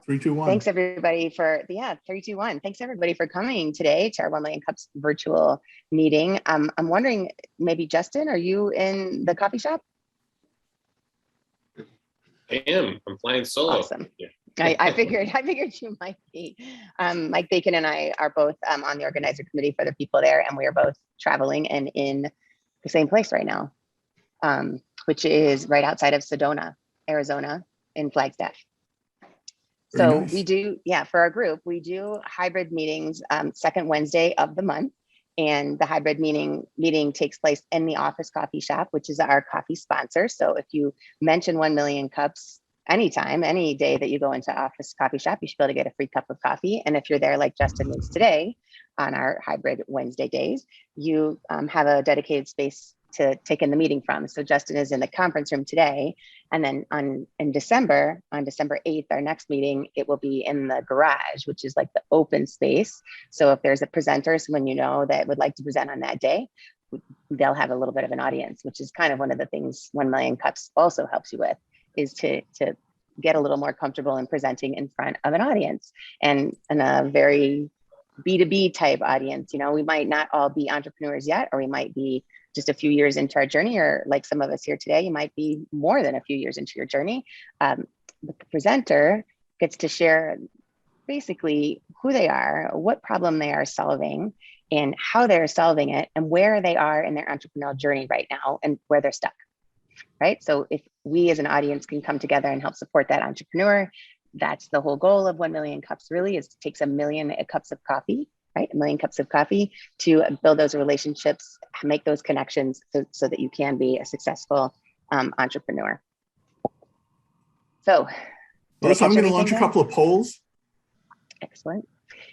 3, 2, 1. Thanks everybody for 3, 2, 1. Thanks everybody for coming today to our 1 Million Cups virtual meeting. I'm wondering, maybe Justin, are you in the coffee shop? I am. I'm flying solo. Awesome. Yeah. I figured you might be. Mike Bacon and I are both on the organizer committee for the people there, and we are both traveling and in the same place right now, which is right outside of Sedona, Arizona, in Flagstaff. So nice. We do, for our group, we do hybrid meetings second Wednesday of the month. And the hybrid meeting takes place in the Office Coffee Shop, which is our coffee sponsor. So if you mention 1 Million Cups anytime, any day that you go into Office Coffee Shop, you should be able to get a free cup of coffee. And if you're there like Justin is today on our hybrid Wednesday days, you have a dedicated space to take in the meeting from. So Justin is in the conference room today. And then on December 8th, our next meeting, it will be in the garage, which is like the open space. So if there's a presenter, someone you know that would like to present on that day, they'll have a little bit of an audience, which is kind of one of the things 1 Million Cups also helps you with, is to get a little more comfortable in presenting in front of an audience, and a very B2B type audience. You know, we might not all be entrepreneurs yet, or we might be just a few years into our journey, or like some of us here today, you might be more than a few years into your journey. But the presenter gets to share basically who they are, what problem they are solving, and how they're solving it, and where they are in their entrepreneurial journey right now, and where they're stuck, right? So if we as an audience can come together and help support that entrepreneur, that's the whole goal of 1 Million Cups, really, is it takes 1 million cups of coffee, right? 1 million cups of coffee to build those relationships, make those connections so that you can be a successful entrepreneur. So I'm going to launch a couple of polls. Excellent.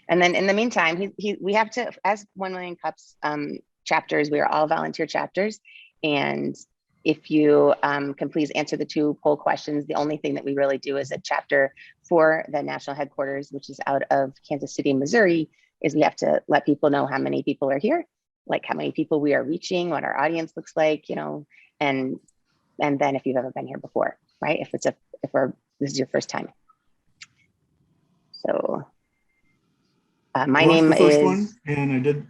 And then in the meantime, we have to, as 1 Million Cups chapters, we are all volunteer chapters. And if you can please answer the 2 poll questions. The only thing that we really do as a chapter for the national headquarters, which is out of Kansas City, Missouri, is we have to let people know how many people are here, like how many people we are reaching, what our audience looks like, you know, and then if you've ever been here before, right? If this is your first time. So my name is one, and I did.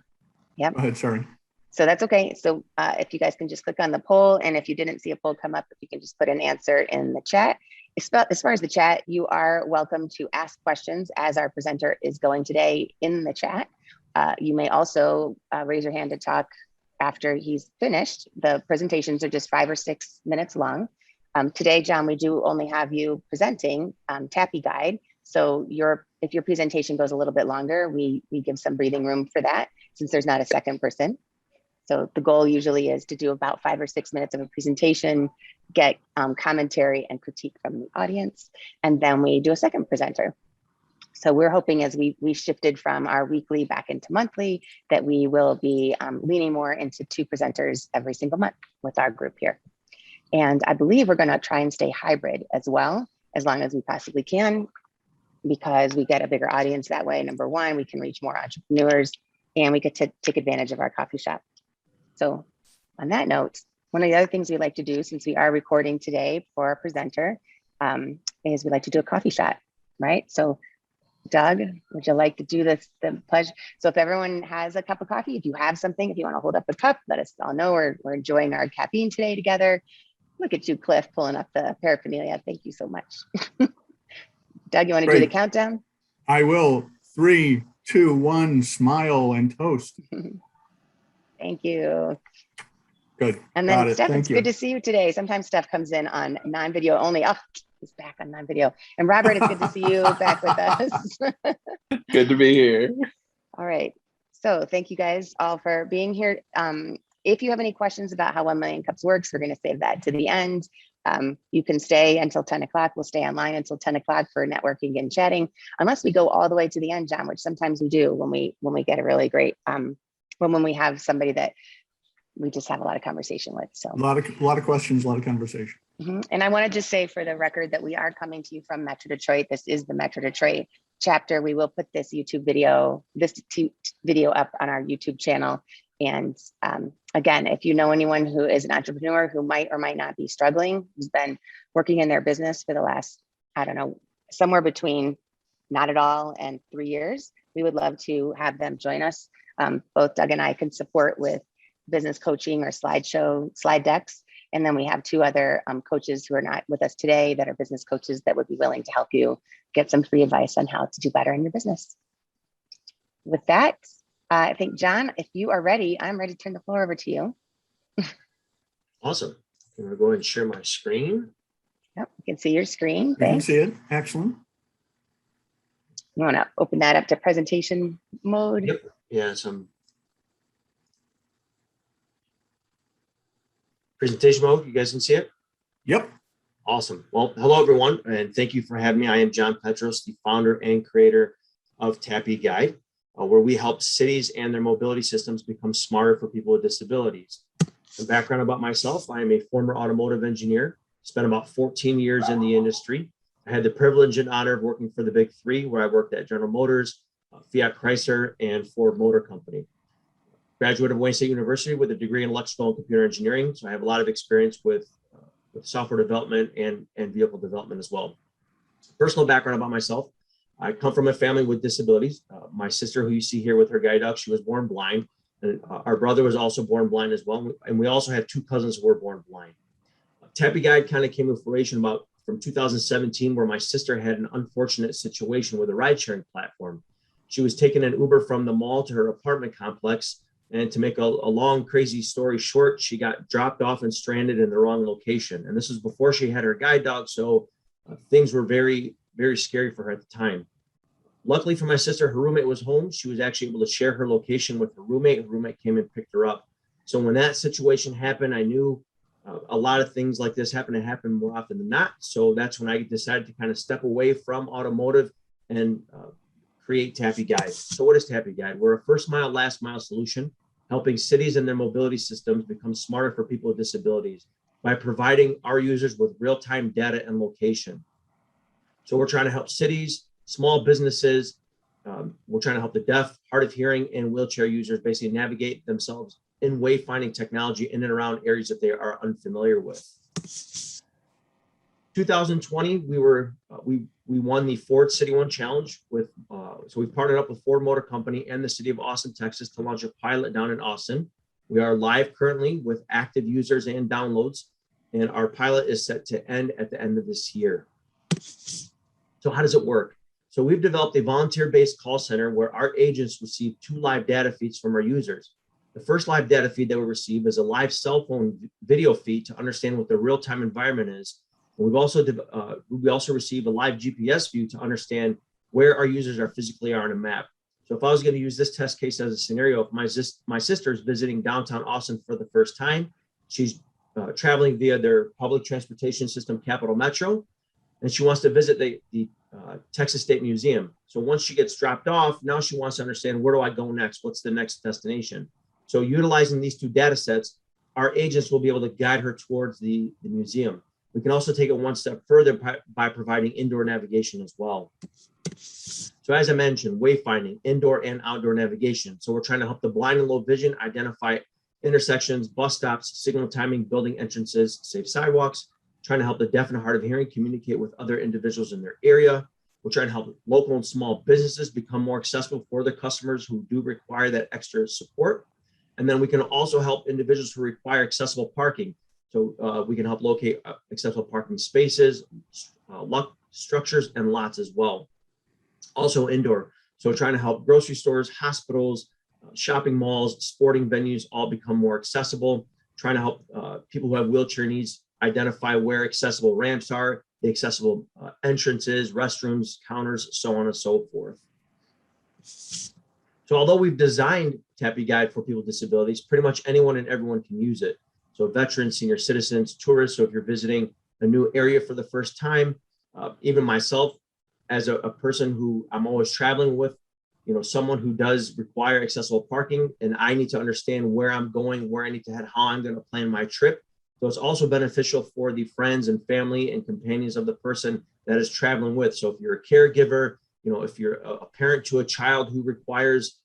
Yep. Go ahead, sorry. So that's okay. So if you guys can just click on the poll, and if you didn't see a poll come up, if you can just put an answer in the chat. As far as the chat, you are welcome to ask questions as our presenter is going today in the chat. You may also raise your hand to talk after he's finished. The presentations are just 5 or 6 minutes long. Today, John, we do only have you presenting Tappy Guide. So if your presentation goes a little bit longer, we give some breathing room for that, since there's not a second person. So the goal usually is to do about 5 or 6 minutes of a presentation, get commentary and critique from the audience, and then we do a second presenter. So we're hoping, as we shifted from our weekly back into monthly, that we will be leaning more into 2 presenters every single month with our group here. And I believe we're going to try and stay hybrid as well, as long as we possibly can, because we get a bigger audience that way. Number one, we can reach more entrepreneurs, and we get to take advantage of our coffee shop. So on that note, one of the other things we like to do, since we are recording today for our presenter, is we like to do a coffee shot, right? So Doug, would you like to do this, the pleasure? So if everyone has a cup of coffee, if you have something, if you want to hold up a cup, let us all know we're enjoying our caffeine today together. Look at you, Cliff, pulling up the paraphernalia. Thank you so much. Doug, you want to do the countdown? I will. 3, 2, 1, smile and toast. Thank you. Good. And then Steph, it's good to see you today. Sometimes Steph comes in on non-video only. Oh, he's back on non-video. And Robert, it's good to see you back with us. Good to be here. All right. So thank you guys all for being here. If you have any questions about how 1 Million Cups works, we're going to save that to the end. You can stay until 10 o'clock. We'll stay online until 10 o'clock for networking and chatting, unless we go all the way to the end, John, which sometimes we do when we get a really great, when we have somebody that we just have a lot of conversation with. So a lot of questions, a lot of conversation. And I want to just say for the record that we are coming to you from Metro Detroit. This is the Metro Detroit chapter. We will put this video up on our YouTube channel. And again, if you know anyone who is an entrepreneur who might or might not be struggling, who's been working in their business for the last, I don't know, somewhere between not at all, and 3 years, we would love to have them join us. Both Doug and I can support with business coaching or slide decks. And then we have 2 other coaches who are not with us today that are business coaches that would be willing to help you get some free advice on how to do better in your business. With that, I think, John, if you are ready, I'm ready to turn the floor over to you. Awesome. I'm going to go ahead and share my screen. Yep, you can see your screen. You can Thanks. see it. Excellent. You want to open that up to presentation mode? Yep. Yeah, some presentation mode. You guys can see it? Yep. Awesome. Well, hello, everyone, and thank you for having me. I am John Petrous, the founder and creator of Tappy Guide, where we help cities and their mobility systems become smarter for people with disabilities. Some background about myself: I am a former automotive engineer, spent about 14 years in the industry. I had the privilege and honor of working for the big 3, where I worked at General Motors, Fiat Chrysler, and Ford Motor Company. Graduate of Wayne State University with a degree in electrical and computer engineering, so I have a lot of experience with software development and vehicle development as well. Personal background about myself: I come from a family with disabilities. My sister, who you see here with her guide dog, she was born blind. And our brother was also born blind as well. And we also have 2 cousins who were born blind. Tappy Guide kind of came to fruition from 2017, where my sister had an unfortunate situation with a ride sharing platform. She was taking an Uber from the mall to her apartment complex. And to make a long, crazy story short, she got dropped off and stranded in the wrong location. And this was before she had her guide dog. So things were very, very scary for her at the time. Luckily for my sister, her roommate was home. She was actually able to share her location with her roommate. Her roommate came and picked her up. So when that situation happened, I knew a lot of things like this happen more often than not. So that's when I decided to kind of step away from automotive and create Tappy Guide. So what is Tappy Guide? We're a first mile, last mile solution, helping cities and their mobility systems become smarter for people with disabilities by providing our users with real-time data and location. So we're trying to help cities, small businesses, we're trying to help the deaf, hard of hearing, and wheelchair users basically navigate themselves in wayfinding technology in and around areas that they are unfamiliar with. 2020, we won the Ford City One Challenge with, so we partnered up with Ford Motor Company and the city of Austin, Texas, to launch a pilot down in Austin. We are live currently with active users and downloads, and our pilot is set to end at the end of this year. So how does it work? So we've developed a volunteer-based call center where our agents receive 2 live data feeds from our users. The first live data feed that we receive is a live cell phone video feed to understand what the real-time environment is. And we also receive a live GPS view to understand where our users are physically on a map. So if I was going to use this test case as a scenario, if my sister is visiting downtown Austin for the first time, she's traveling via their public transportation system, Capital Metro, and she wants to visit the Texas State Museum. So once she gets dropped off, now she wants to understand, where do I go next? What's the next destination? So utilizing these 2 data sets, our agents will be able to guide her towards the museum. We can also take it one step further by providing indoor navigation as well. So as I mentioned, wayfinding, indoor and outdoor navigation. So we're trying to help the blind and low vision identify intersections, bus stops, signal timing, building entrances, safe sidewalks, trying to help the deaf and hard of hearing communicate with other individuals in their area. We're trying to help local and small businesses become more accessible for their customers who do require that extra support. And then we can also help individuals who require accessible parking. So we can help locate accessible parking spaces, structures, and lots as well. Also indoor. So trying to help grocery stores, hospitals, shopping malls, sporting venues all become more accessible. Trying to help people who have wheelchair needs identify where accessible ramps are, the accessible entrances, restrooms, counters, so on and so forth. So although we've designed Tappy Guide for people with disabilities, pretty much anyone and everyone can use it. So veterans, senior citizens, tourists. So if you're visiting a new area for the first time, even myself, as a person who I'm always traveling with, someone who does require accessible parking, and I need to understand where I'm going, where I need to head, how I'm going to plan my trip. So it's also beneficial for the friends and family and companions of the person that is traveling with. So if you're a caregiver, if you're a parent to a child who requires,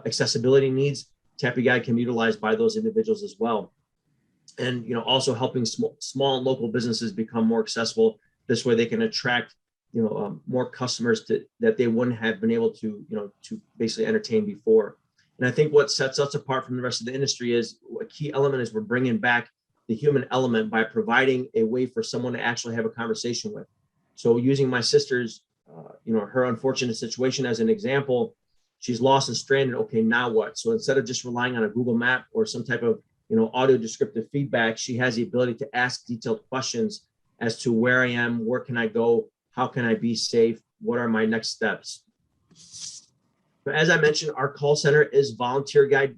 accessibility needs, Tappy Guide can be utilized by those individuals as well. And, also helping small and local businesses become more accessible. This way they can attract more customers that they wouldn't have been able to, to basically entertain before. And I think what sets us apart from the rest of the industry is a key element is we're bringing back the human element by providing a way for someone to actually have a conversation with. So using my sister's, her unfortunate situation as an example, she's lost and stranded. Okay, now what? So instead of just relying on a Google map or some type of, audio descriptive feedback, she has the ability to ask detailed questions as to where I am, where can I go, how can I be safe, what are my next steps. But as I mentioned, our call center is volunteer guide.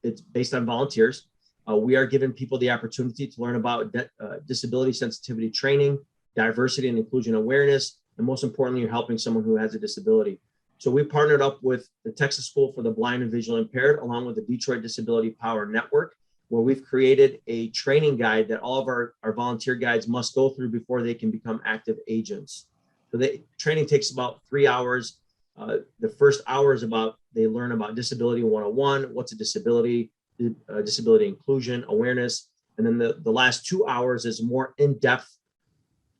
It's based on volunteers. We are giving people the opportunity to learn about disability sensitivity training, diversity and inclusion awareness, and most importantly, you're helping someone who has a disability. So we partnered up with the Texas School for the Blind and Visually Impaired, along with the Detroit Disability Power Network, where we've created a training guide that all of our volunteer guides must go through before they can become active agents. So the training takes about 3 hours. The first hour is they learn about disability 101, what's a disability, disability inclusion, awareness. And then the last 2 hours is more in-depth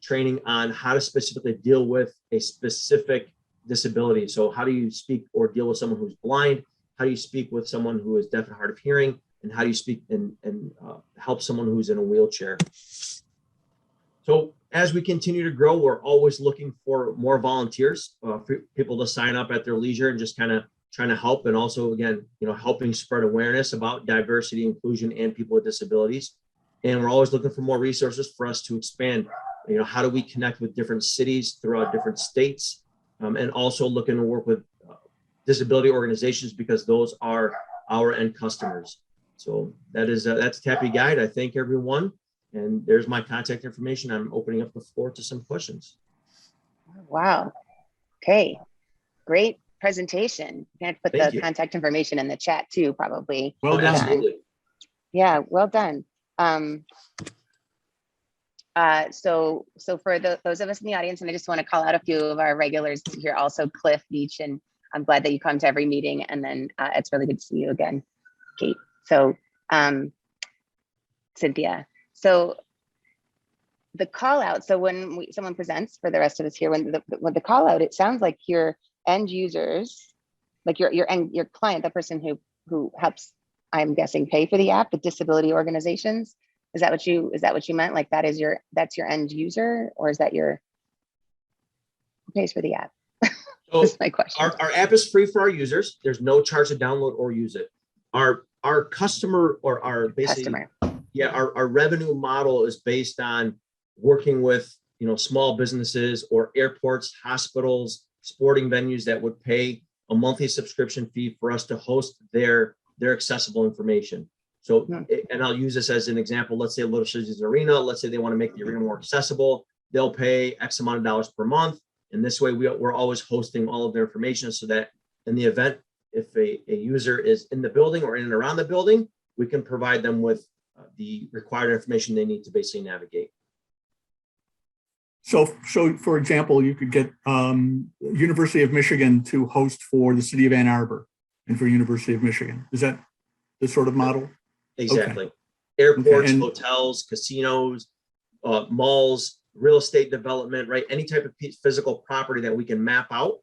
training on how to specifically deal with a specific disability. So how do you speak or deal with someone who's blind? How do you speak with someone who is deaf and hard of hearing? And how do you speak and help someone who's in a wheelchair? So as we continue to grow, we're always looking for more volunteers, for people to sign up at their leisure and just kind of trying to help. And also, again, helping spread awareness about diversity, inclusion, and people with disabilities. And we're always looking for more resources for us to expand. How do we connect with different cities throughout different states? And also looking to work with disability organizations because those are our end customers. So that's Tappy Guide. I thank everyone. And there's my contact information. I'm opening up the floor to some questions. Wow. Okay. Great presentation. You can put Thank the you. contact information in the chat too, probably. Well done. Absolutely. Yeah, well done. So for those of us in the audience, and I just want to call out a few of our regulars here, also Cliff, Beach, and I'm glad that you come to every meeting. And then it's really good to see you again, Kate. So Cynthia. So the call out. So when someone presents for the rest of us here, when the call out, it sounds like your end users, like your client, the person who helps, I'm guessing, pay for the app, the disability organizations. Is that what you meant? Like that's your end user, or is that who pays for the app? So That's my question. our app is free for our users. There's no charge to download or use it. Our customer or our basically, our revenue model is based on working with small businesses or airports, hospitals, sporting venues that would pay a monthly subscription fee for us to host their accessible information. So, and I'll use this as an example. Let's say Little Caesars Arena. Let's say they want to make the arena more accessible. They'll pay X amount of dollars per month. And this way we're always hosting all of their information so that in the event, if a user is in the building or in and around the building, we can provide them with the required information they need to basically navigate. So for example, you could get University of Michigan to host for the city of Ann Arbor and for University of Michigan. Is that the sort of model? Exactly. Okay. Airports, And hotels, casinos, malls, real estate development, right? Any type of physical property that we can map out,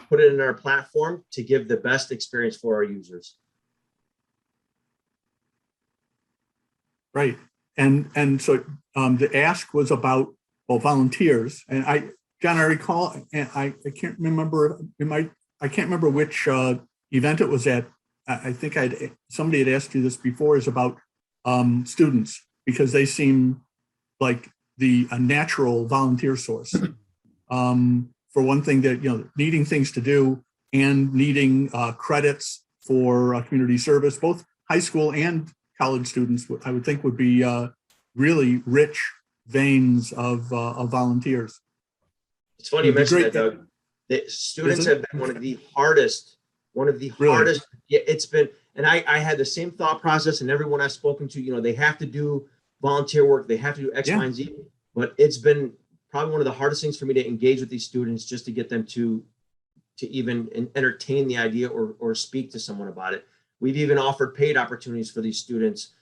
put it in our platform to give the best experience for our users. right. And so the ask was about volunteers. And John, I recall, and I can't remember, I can't remember which event it was at. I think somebody had asked you this before, is about students, because they seem like a natural volunteer source. For one thing, that needing things to do and needing credits for community service, both high school and college students, I would think would be really rich veins of volunteers. It's funny you mentioned that, Doug. The students have been one of the hardest. Really? Yeah, it's been, and I had the same thought process, and everyone I've spoken to, they have to do volunteer work, they have to do X, Y, and Z, but it's been probably one of the hardest things for me to engage with these students, just to get them to even entertain the idea or speak to someone about it. We've even offered paid opportunities for these students,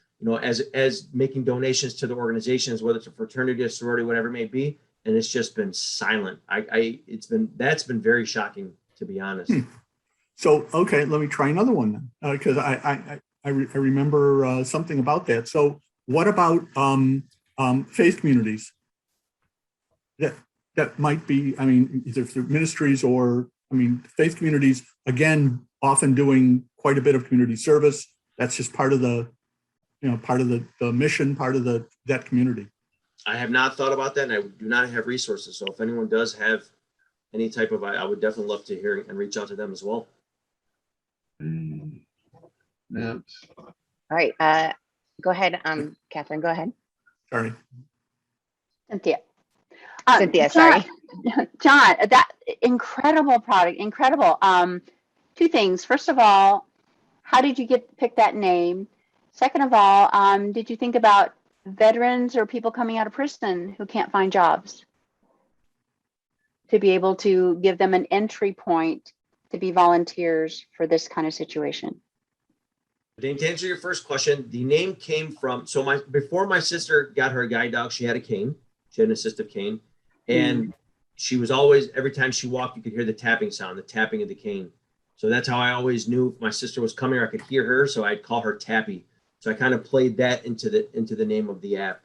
as making donations to the organizations, whether it's a fraternity, a sorority, whatever it may be, and it's just been silent. That's been very shocking, to be honest. So, okay, let me try another one then, because I remember something about that. So what about faith communities? That might be, I mean, either through ministries or, I mean, faith communities, again, often doing quite a bit of community service. That's just part of the, part of the mission, part of that community. I have not thought about that, and I do not have resources. So if anyone does have any type of, I would definitely love to hear and reach out to them as well. Yeah. All right, go ahead, Catherine, go ahead. Sorry. Cynthia. Cynthia, sorry. John, that incredible product, incredible. Two things. First of all, how did you pick that name? Second of all, did you think about veterans or people coming out of prison who can't find jobs, to be able to give them an entry point to be volunteers for this kind of situation? Dane, to answer your first question, the name came from, before my sister got her guide dog, she had a cane. She had an assistive cane. And she was always, every time she walked, you could hear the tapping sound, the tapping of the cane. So that's how I always knew if my sister was coming or I could hear her. So I'd call her Tappy. So I kind of played that into the name of the app.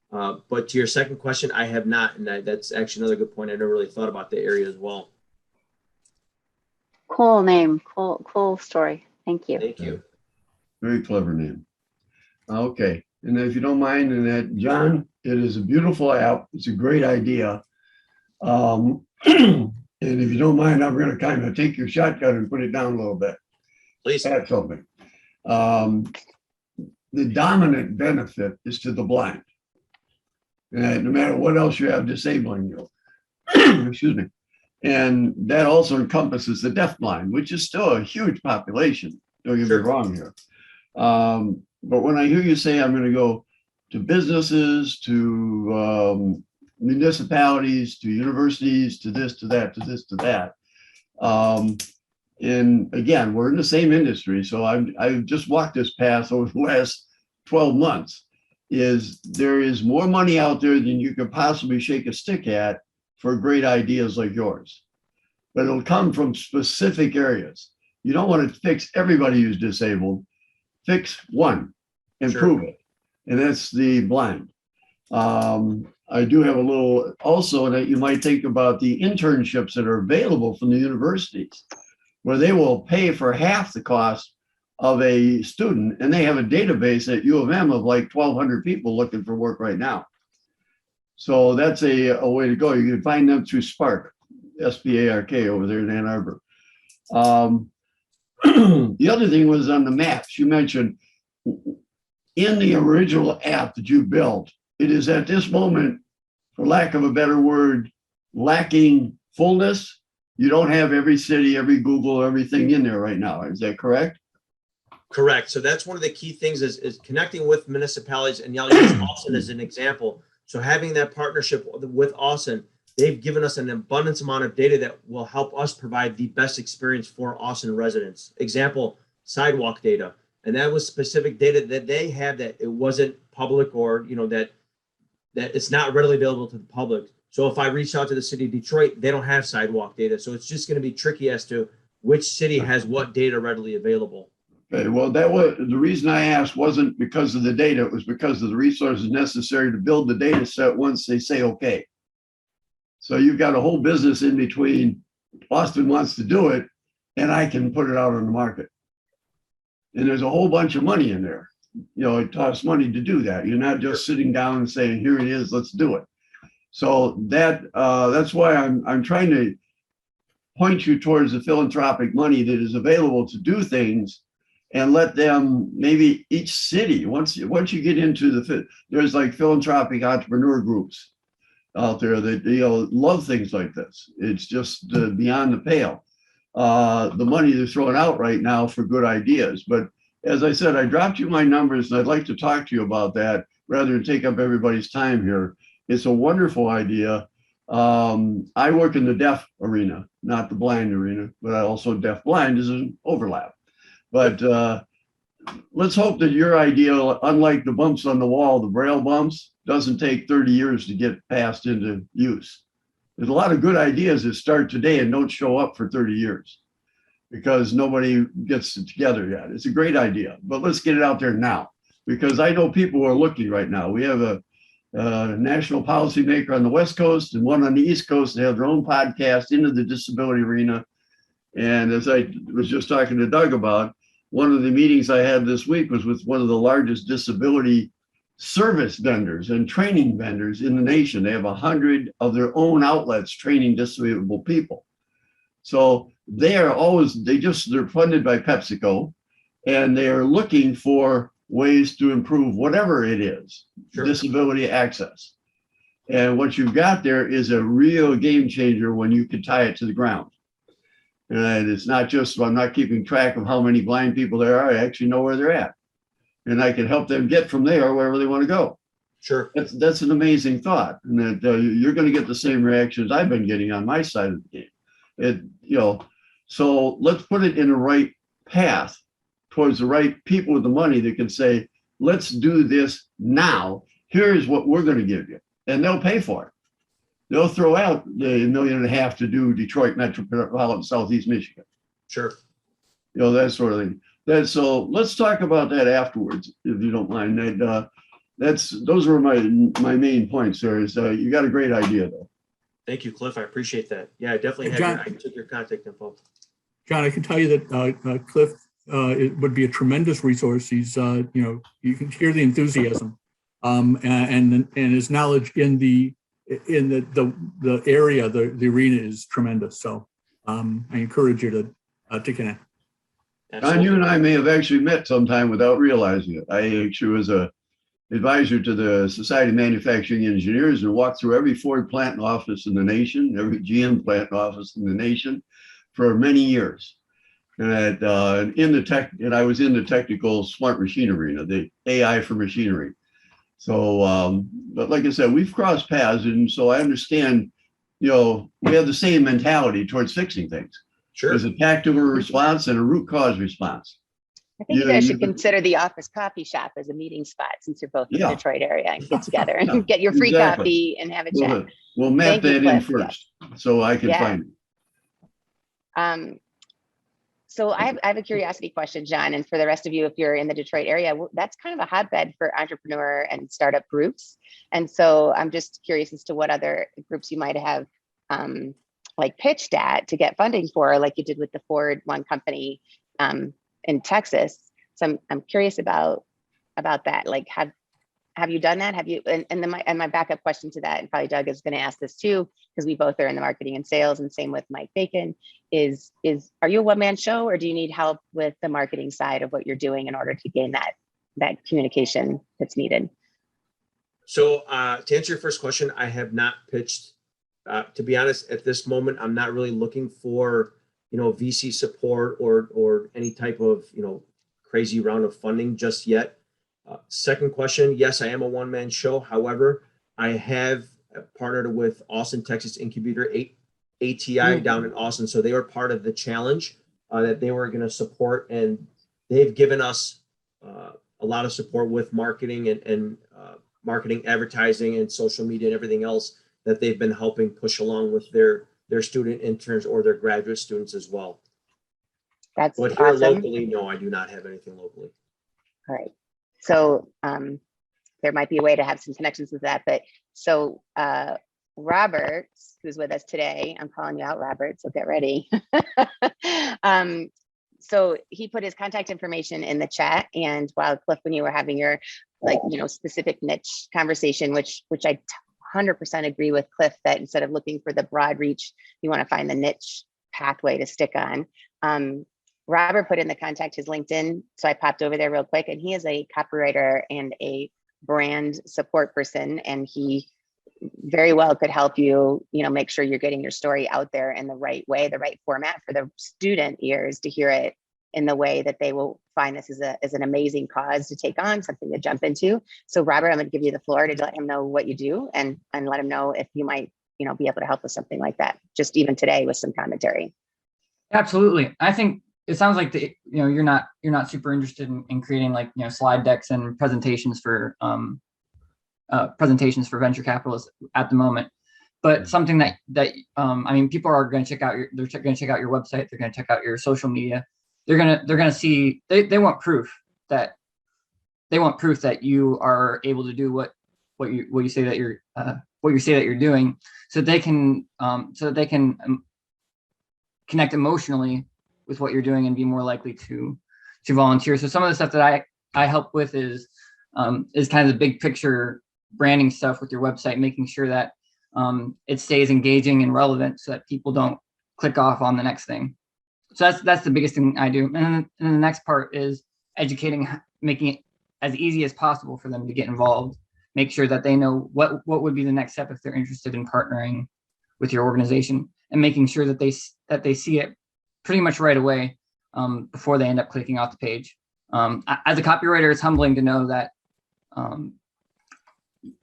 But to your second question, I have not. And that's actually another good point. I never really thought about the area as well. Cool name, cool story. Thank you. Thank you. Very clever name. Okay. And if you don't mind, and that, John, it is a beautiful app. It's a great idea. And if you don't mind, I'm going to kind of take your shotgun and put it down a little bit. Please. Add something. The dominant benefit is to the blind. And no matter what else you have disabling you, excuse me. And that also encompasses the deafblind, which is still a huge population. Don't get me wrong here. But when I hear you say I'm going to go to businesses, to municipalities, to universities, to this, to that, to this, to that. And again, we're in the same industry. So I've just walked this path over the last 12 months. There is more money out there than you could possibly shake a stick at for great ideas like yours. But it'll come from specific areas. You don't want to fix everybody who's disabled. Fix one, improve it. And that's the blind. I do have a little also that you might think about the internships that are available from the universities, where they will pay for half the cost of a student, and they have a database at U of M of like 1,200 people looking for work right now. So that's a way to go. You can find them through Spark, SPARK over there in Ann Arbor. The other thing was on the maps. You mentioned in the original app that you built, it is at this moment, for lack of a better word, lacking fullness. You don't have every city, every Google, everything in there right now. Is that correct? Correct. So that's one of the key things is connecting with municipalities, and I'll use Austin as an example. So having that partnership with Austin, they've given us an abundance amount of data that will help us provide the best experience for Austin residents. Example, sidewalk data. And that was specific data that they had that it wasn't public, or, that it's not readily available to the public. So if I reach out to the city of Detroit, they don't have sidewalk data. So it's just going to be tricky as to which city has what data readily available. Okay, well, that was the reason I asked wasn't because of the data. It was because of the resources necessary to build the data set once they say, okay. So you've got a whole business in between. Austin wants to do it, and I can put it out on the market. And there's a whole bunch of money in there. It costs money to do that. You're not just sitting down and saying, here it is, let's do it. So that's why I'm trying to point you towards the philanthropic money that is available to do things, and let them, maybe each city, once you get into there's like philanthropic entrepreneur groups out there that love things like this. It's just beyond the pale. The money they're throwing out right now for good ideas. But as I said, I dropped you my numbers, and I'd like to talk to you about that rather than take up everybody's time here. It's a wonderful idea. I work in the deaf arena, not the blind arena, but I also deaf blind is an overlap. But let's hope that your idea, unlike the bumps on the wall, the braille bumps, doesn't take 30 years to get passed into use. There's a lot of good ideas that start today and don't show up for 30 years because nobody gets it together yet. It's a great idea, but let's get it out there now, because I know people who are looking right now. We have a national policymaker on the West Coast and one on the East Coast. They have their own podcast into the disability arena. And as I was just talking to Doug about, one of the meetings I had this week was with one of the largest disability service vendors and training vendors in the nation. They have 100 of their own outlets training disabled people. So they're funded by PepsiCo, and they are looking for ways to improve whatever it is, Sure. disability access. And what you've got there is a real game changer when you can tie it to the ground. And it's not just, I'm not keeping track of how many blind people there are. I actually know where they're at. And I can help them get from there wherever they want to go. Sure. That's an amazing thought. And that you're going to get the same reactions I've been getting on my side of the game. So let's put it in the right path towards the right people with the money that can say, let's do this now. Here's what we're going to give you. And they'll pay for it. They'll throw out the $1.5 million to do Detroit metropolitan Southeast Michigan. Sure. That sort of thing. So let's talk about that afterwards, if you don't mind. And those were my main points there. Is you got a great idea though. Thank you, Cliff. I appreciate that. Yeah, I definitely have John- I took your contact info. John, I can tell you that Cliff it would be a tremendous resource. He's, you can hear the enthusiasm and his knowledge in the area, the arena is tremendous. So I encourage you to connect. Don, you and I may have actually met sometime without realizing it. I actually was a advisor to the Society of Manufacturing Engineers and walked through every Ford plant and office in the nation, every GM plant and office in the nation for many years. And I was in the technical smart machine arena, the AI for machinery. So, but like I said, we've crossed paths, and so I understand, we have the same mentality towards fixing things. Sure. There's a tactical response and a root cause response. I think you guys should consider the office coffee shop as a meeting spot, since you're both in the Detroit area, and get together and get your free coffee and have a chat. We'll map that in Cliff. first, so I can find it. So I have a curiosity question, John, and for the rest of you, if you're in the Detroit area, that's kind of a hotbed for entrepreneur and startup groups. And so I'm just curious as to what other groups you might have like pitched at to get funding for, like you did with the Ford One company in Texas. So I'm curious about that. Like, have you done that? Have you? And then my backup question to that, and probably Doug is going to ask this too, because we both are in the marketing and sales, and same with Mike Bacon. Are you a one-man show, or do you need help with the marketing side of what you're doing in order to gain that communication that's needed? So to answer your first question, I have not pitched. To be honest, at this moment, I'm not really looking for VC support or any type of crazy round of funding just yet. Second question, yes, I am a one-man show. However, I have partnered with Austin, Texas Incubator ATI down in Austin. So they were part of the challenge that they were going to support, and they've given us a lot of support with marketing and marketing, advertising, and social media and everything else that they've been helping push along with their student interns or their graduate students as well. That's but here awesome. locally, no, I do not have anything locally. All right. So there might be a way to have some connections with that. But so Robert, who's with us today, I'm calling you out, Robert, so get ready. So he put his contact information in the chat. And while Cliff, when you were having your specific niche conversation, which I 100% agree with Cliff, that instead of looking for the broad reach, you want to find the niche pathway to stick on. Robert put in the contact his LinkedIn. So I popped over there real quick, and he is a copywriter and a brand support person. And he very well could help you, make sure you're getting your story out there in the right way, the right format for the student ears to hear it in the way that they will find this as an amazing cause to take on, something to jump into. So Robert, I'm going to give you the floor to let him know what you do and let him know if you might, be able to help with something like that, just even today with some commentary. Absolutely. I think it sounds like you're not super interested in creating like slide decks and presentations for venture capitalists at the moment. But something that I mean, people are going to check out they're going to check out your website. They're going to check out your social media. They're going to see, they want proof that you are able to do what you say that you're doing, so they can connect emotionally with what you're doing and be more likely to volunteer. So some of the stuff that I help with is kind of the big picture branding stuff with your website, making sure that it stays engaging and relevant so that people don't click off on the next thing. So that's the biggest thing I do. And then the next part is educating, making it as easy as possible for them to get involved. Make sure that they know what would be the next step if they're interested in partnering with your organization, and making sure that they see it pretty much right away before they end up clicking off the page. As a copywriter, it's humbling to know that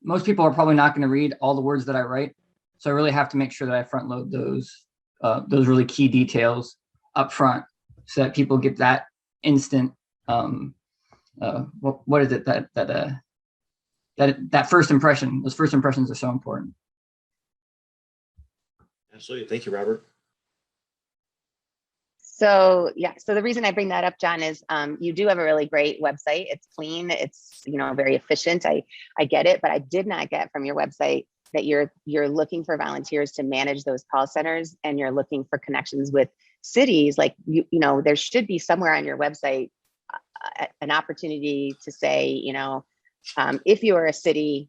most people are probably not going to read all the words that I write. So I really have to make sure that I front load those really key details up front so that people get that instant, what is it that first impression. Those first impressions are so important. Absolutely. Thank you, Robert. So yeah, so the reason I bring that up, John, is you do have a really great website. It's clean, it's very efficient. I get it, but I did not get from your website that you're looking for volunteers to manage those call centers, and you're looking for connections with cities. Like there should be somewhere on your website an opportunity to say, if you are a city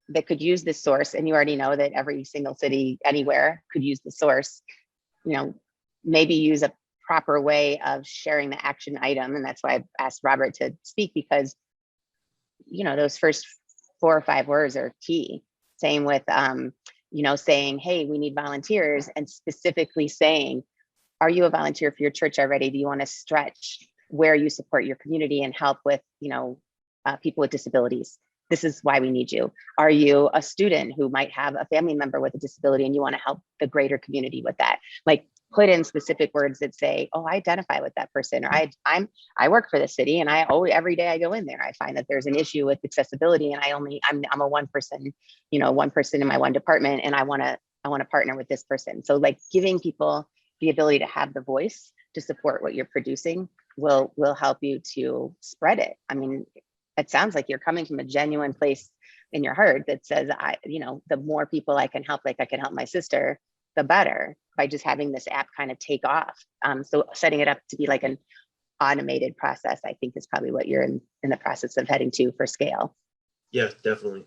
that could use this source, and you already know that every single city anywhere could use the source, maybe use a proper way of sharing the action item. And that's why I asked Robert to speak, because those first 4 or 5 words are key. Same with saying, hey, we need volunteers, and specifically saying, are you a volunteer for your church already? Do you want to stretch where you support your community and help with people with disabilities? This is why we need you. Are you a student who might have a family member with a disability and you want to help the greater community with that? Like, put in specific words that say, oh, I identify with that person, or I work for the city, and every day I go in there, I find that there's an issue with accessibility, and I'm a one person in my one department, and I want to partner with this person. So like giving people the ability to have the voice to support what you're producing will help you to spread it. I mean, it sounds like you're coming from a genuine place in your heart that says, the more people I can help, like I can help my sister, the better, by just having this app kind of take off. So setting it up to be like an automated process, I think, is probably what you're in the process of heading to for scale. Yeah, definitely.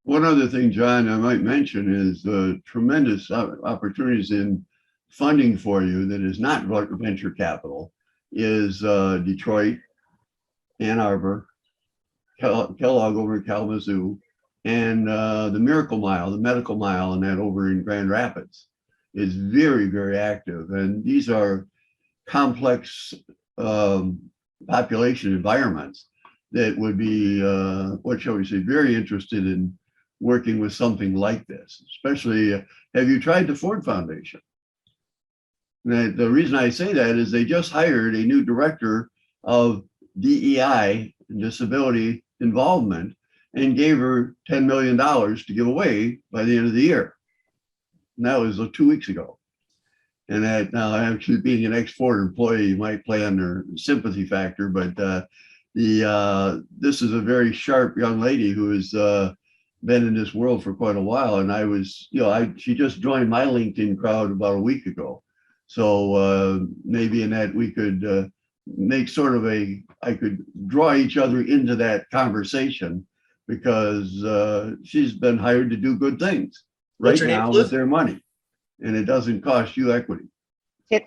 One other thing, John, I might mention is tremendous opportunities in funding for you that is not venture capital is Detroit, Ann Arbor, Kellogg over in Kalamazoo, and the Miracle Mile, the Medical Mile, and that over in Grand Rapids is very, very active. And these are complex population environments that would be, what shall we say, very interested in working with something like this. Especially, have you tried the Ford Foundation? The reason I say that is they just hired a new director of DEI, disability involvement, and gave her $10 million to give away by the end of the year. And that was 2 weeks ago. And that now, actually being an ex-Ford employee, you might play on their sympathy factor, but this is a very sharp young lady who has been in this world for quite a while. And I was, she just joined my LinkedIn crowd about a week ago. So maybe in that we could make sort of I could draw each other into that conversation, because she's been hired to do good things right now with their money, and it doesn't cost you equity.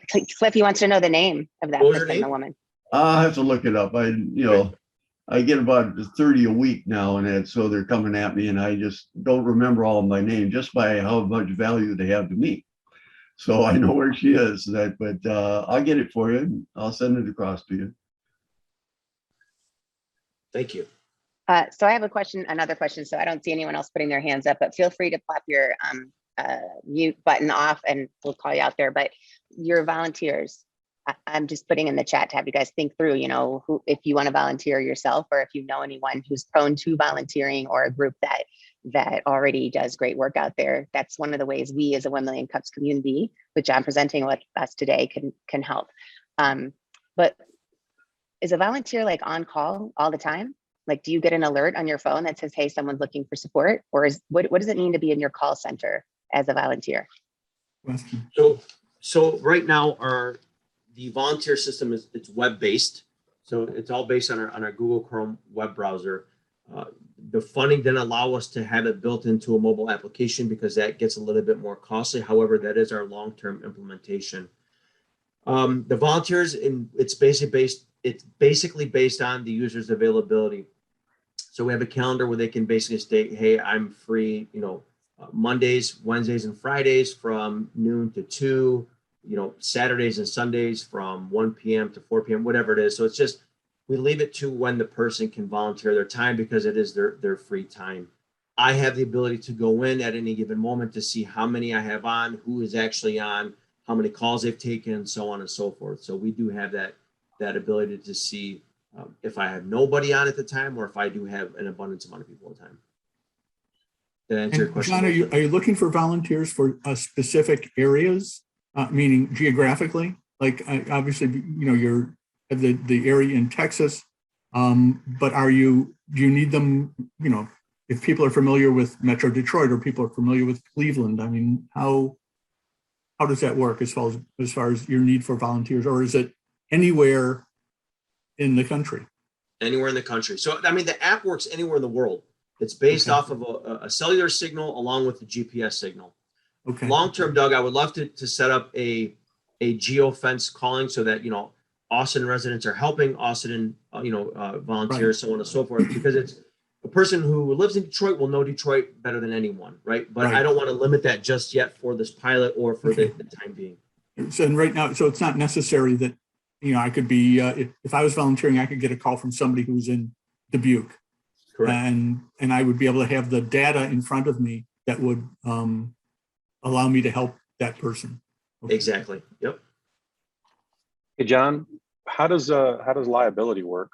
Cliff, wants to know the name of that person, the woman. I'll have to look it up. I get about 30 a week now, and so they're coming at me, and I just don't remember all of my name just by how much value they have to me. So I know where she is, but I'll get it for you, and I'll send it across to you. Thank you. So I have another question. So I don't see anyone else putting their hands up, but feel free to pop your mute button off, and we'll call you out there. But your volunteers, I'm just putting in the chat to have you guys think through, you know, who, if you want to volunteer yourself, or if you know anyone who's prone to volunteering, or a group that already does great work out there. That's one of the ways we as a 1 Million Cups community, with John presenting with us today, can help. But is a volunteer like on call all the time? Like, do you get an alert on your phone that says, hey, someone's looking for support? Or what does it mean to be in your call center as a volunteer? Question. So right now the volunteer system it's web-based. So it's all based on our Google Chrome web browser. The funding didn't allow us to have it built into a mobile application because that gets a little bit more costly. However, that is our long-term implementation. The volunteers, it's basically based on the user's availability. So we have a calendar where they can basically state, hey, I'm free, Mondays, Wednesdays, and Fridays from noon to 2, Saturdays and Sundays from 1 p.m. to 4 p.m., whatever it is. So it's just, we leave it to when the person can volunteer their time because it is their free time. I have the ability to go in at any given moment to see how many I have on, who is actually on, how many calls they've taken, so on and so forth. So we do have that ability to see if I have nobody on at the time, or if I do have an abundance amount of people at the time. Did I answer your And question? John, are you looking for volunteers for specific areas, meaning geographically? Like obviously, you're at the area in Texas, but do you need them, if people are familiar with Metro Detroit or people are familiar with Cleveland? I mean, how does that work as far as your need for volunteers, or is it anywhere in the country? Anywhere in the country. So, I mean, the app works anywhere in the world. It's based off of a cellular signal along with the GPS signal. Okay. Long-term, Doug, I would love to set up a geofence calling so that, Austin residents are helping Austin, volunteers, so on and so forth, because it's a person who lives in Detroit will know Detroit better than anyone, right? But I don't want to limit that just yet for this pilot or for the time being. So, and right now, so it's not necessary that, I could be, if I was volunteering, I could get a call from somebody who's in Dubuque. Correct. And I would be able to have the data in front of me that would allow me to help that person. Okay. Exactly. Yep. Hey, John, how does liability work?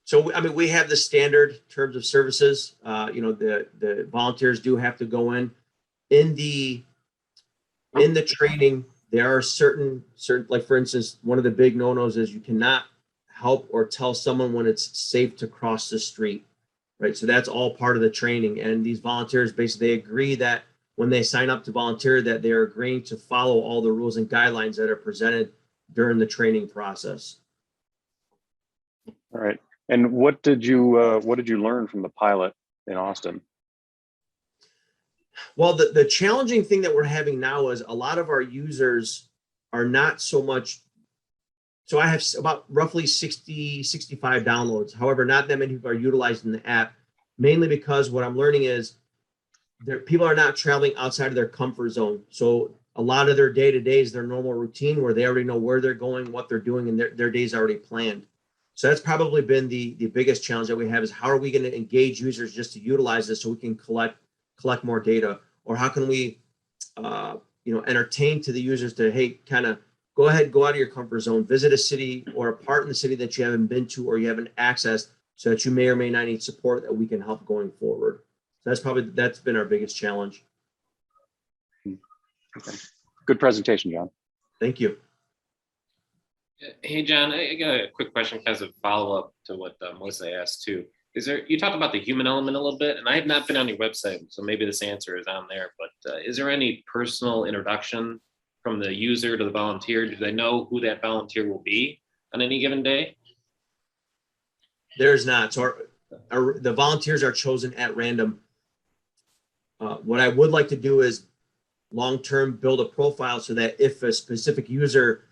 So, I mean, we have the standard terms of services. The volunteers do have to go in the training. There are certain, like for instance, one of the big no-nos is you cannot help or tell someone when it's safe to cross the street, right? So that's all part of the training. And these volunteers basically agree that when they sign up to volunteer, that they're agreeing to follow all the rules and guidelines that are presented during the training process. All right. And what did you learn from the pilot in Austin? Well, the challenging thing that we're having now is a lot of our users are not so much. So I have about roughly 65 downloads. However, not that many people are utilizing the app, mainly because what I'm learning is people are not traveling outside of their comfort zone. So a lot of their day-to-day is their normal routine where they already know where they're going, what they're doing, and their day's already planned. So that's probably been the biggest challenge that we have is how are we going to engage users just to utilize this so we can collect more data, or how can we, entertain to the users to, hey, kind of go ahead, go out of your comfort zone, visit a city or a part in the city that you haven't been to or you haven't accessed so that you may or may not need support that we can help going forward. So that's been our biggest challenge. Okay. Good presentation, John. Thank you. Hey, John, I got a quick question, kind of follow up to what Melissa asked too. You talked about the human element a little bit, and I have not been on your website, so maybe this answer is on there, but is there any personal introduction from the user to the volunteer? Do they know who that volunteer will be on any given day? There's not. So the volunteers are chosen at random. What I would like to do is long-term build a profile so that if a specific user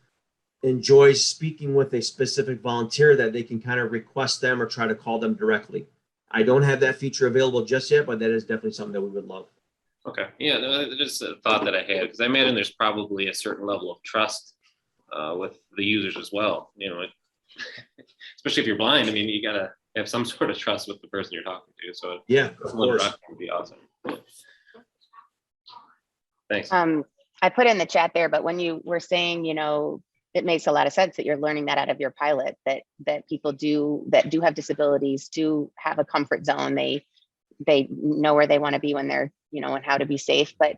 enjoys speaking with a specific volunteer, that they can kind of request them or try to call them directly. I don't have that feature available just yet, but that is definitely something that we would love. Okay. Yeah, no, just a thought that I had, because I imagine there's probably a certain level of trust with the users as well. Especially if you're blind. I mean, you gotta have some sort of trust with the person you're talking to. So yeah, of course, would be awesome. Yeah. Thanks. I put in the chat there, but when you were saying, you know, it makes a lot of sense that you're learning that out of your pilot, that people that do have disabilities do have a comfort zone. They know where they want to be when they're, you know, and how to be safe. But,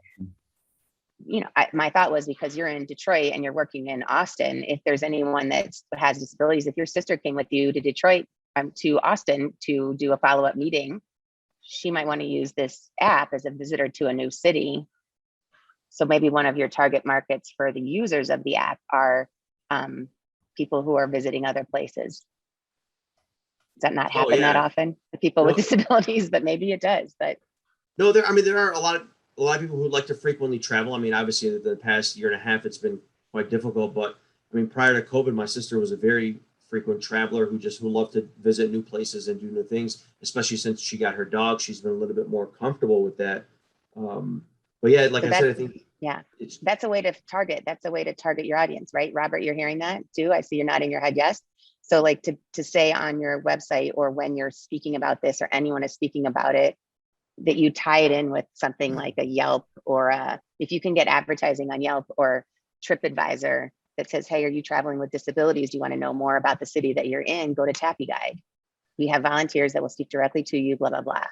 you know, my thought was, because you're in Detroit and you're working in Austin, if there's anyone that has disabilities, if your sister came with you to Detroit, to Austin to do a follow-up meeting, she might want to use this app as a visitor to a new city. So maybe one of your target markets for the users of the app are people who are visiting other places. Does that not happen that often with people with disabilities? But maybe it does. But no, there are a lot of people who like to frequently travel. I mean, obviously the past year and a half, it's been quite difficult, but I mean, prior to COVID, my sister was a very frequent traveler who loved to visit new places and do new things, especially since she got her dog. She's been a little bit more comfortable with that. But yeah, like I said, I think that's a way to target. That's a way to target your audience, right? Robert, you're hearing that too. I see you're nodding your head. Yes. So like to say on your website, or when you're speaking about this, or anyone is speaking about it, that you tie it in with something like a Yelp, or if you can get advertising on Yelp or TripAdvisor that says, hey, are you traveling with disabilities? Do you want to know more about the city that you're in? Go to Tappy Guide. We have volunteers that will speak directly to you, blah, blah, blah.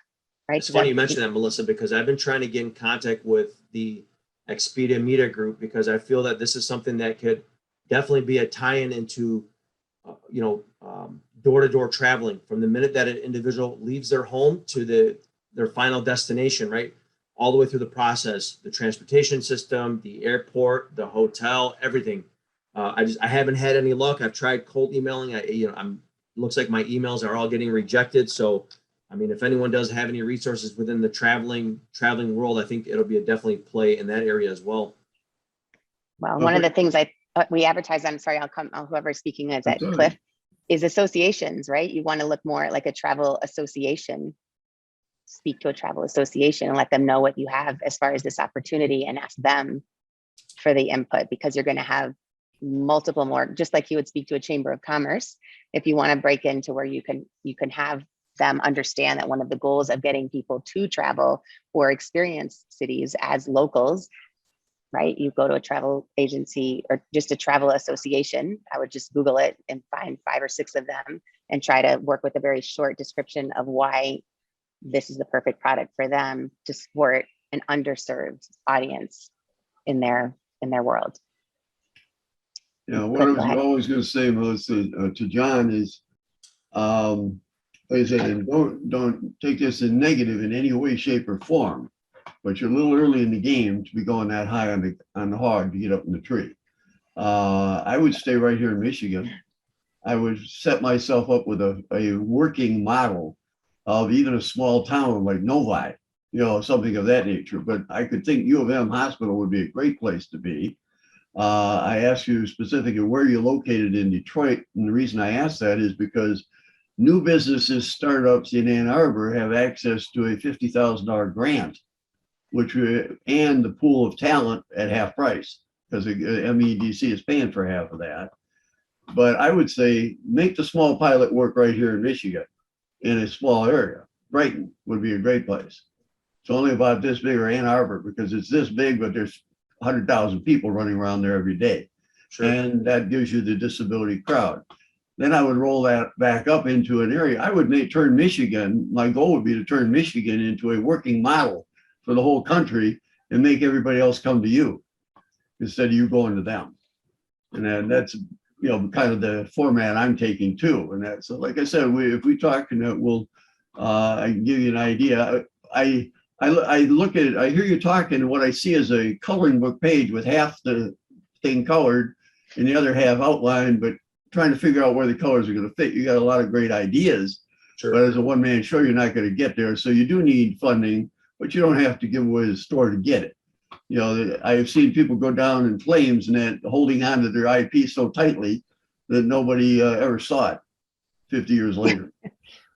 Right? It's funny you mentioned that, Melissa, because I've been trying to get in contact with the Expedia Media Group, because I feel that this is something that could definitely be a tie-in into, door-to-door traveling, from the minute that an individual leaves their home to their final destination, right? All the way through the process, the transportation system, the airport, the hotel, everything. I haven't had any luck. I've tried cold emailing. Looks like my emails are all getting rejected. So, I mean, if anyone does have any resources within the traveling world, I think it'll be a definitely play in that area as well. Well, one of the things we advertise on, sorry, whoever's speaking is at Cliff, is associations, right? You want to look more like a travel association, speak to a travel association and let them know what you have as far as this opportunity, and ask them for the input, because you're going to have multiple more, just like you would speak to a chamber of commerce. If you want to break into where you can have them understand that one of the goals of getting people to travel or experience cities as locals, right? You go to a travel agency or just a travel association. I would just Google it and find 5 or 6 of them and try to work with a very short description of why this is the perfect product for them to support an underserved audience in their world. Yeah, what I was always going to say, Melissa, to John is, like I said, and don't take this in negative in any way, shape, or form, but you're a little early in the game to be going that high on the hog to get up in the tree. I would stay right here in Michigan. I would set myself up with a working model of even a small town like Novi, something of that nature. But I could think U of M Hospital would be a great place to be. I asked you specifically where you're located in Detroit. And the reason I asked that is because new businesses, startups in Ann Arbor have access to a $50,000 grant, and the pool of talent at half price, because MEDC is paying for half of that. But I would say make the small pilot work right here in Michigan in a small area. Brighton would be a great place. It's only about this big, or Ann Arbor, because it's this big, but there's 100,000 people running around there every day. Sure. And that gives you the disability crowd. Then I would roll that back up into an area. I would turn Michigan, my goal would be to turn Michigan into a working model for the whole country and make everybody else come to you instead of you going to them. And then that's, kind of the format I'm taking too. And that's, so like I said, if we talk, and I can give you an idea. I look at it, I hear you talking, and what I see is a coloring book page with half the thing colored and the other half outlined, but trying to figure out where the colors are going to fit. You got a lot of great ideas, sure, but as a one-man show, you're not going to get there. So you do need funding, but you don't have to give away the store to get it. I've seen people go down in flames and then holding on to their IP so tightly that nobody ever saw it 50 years later.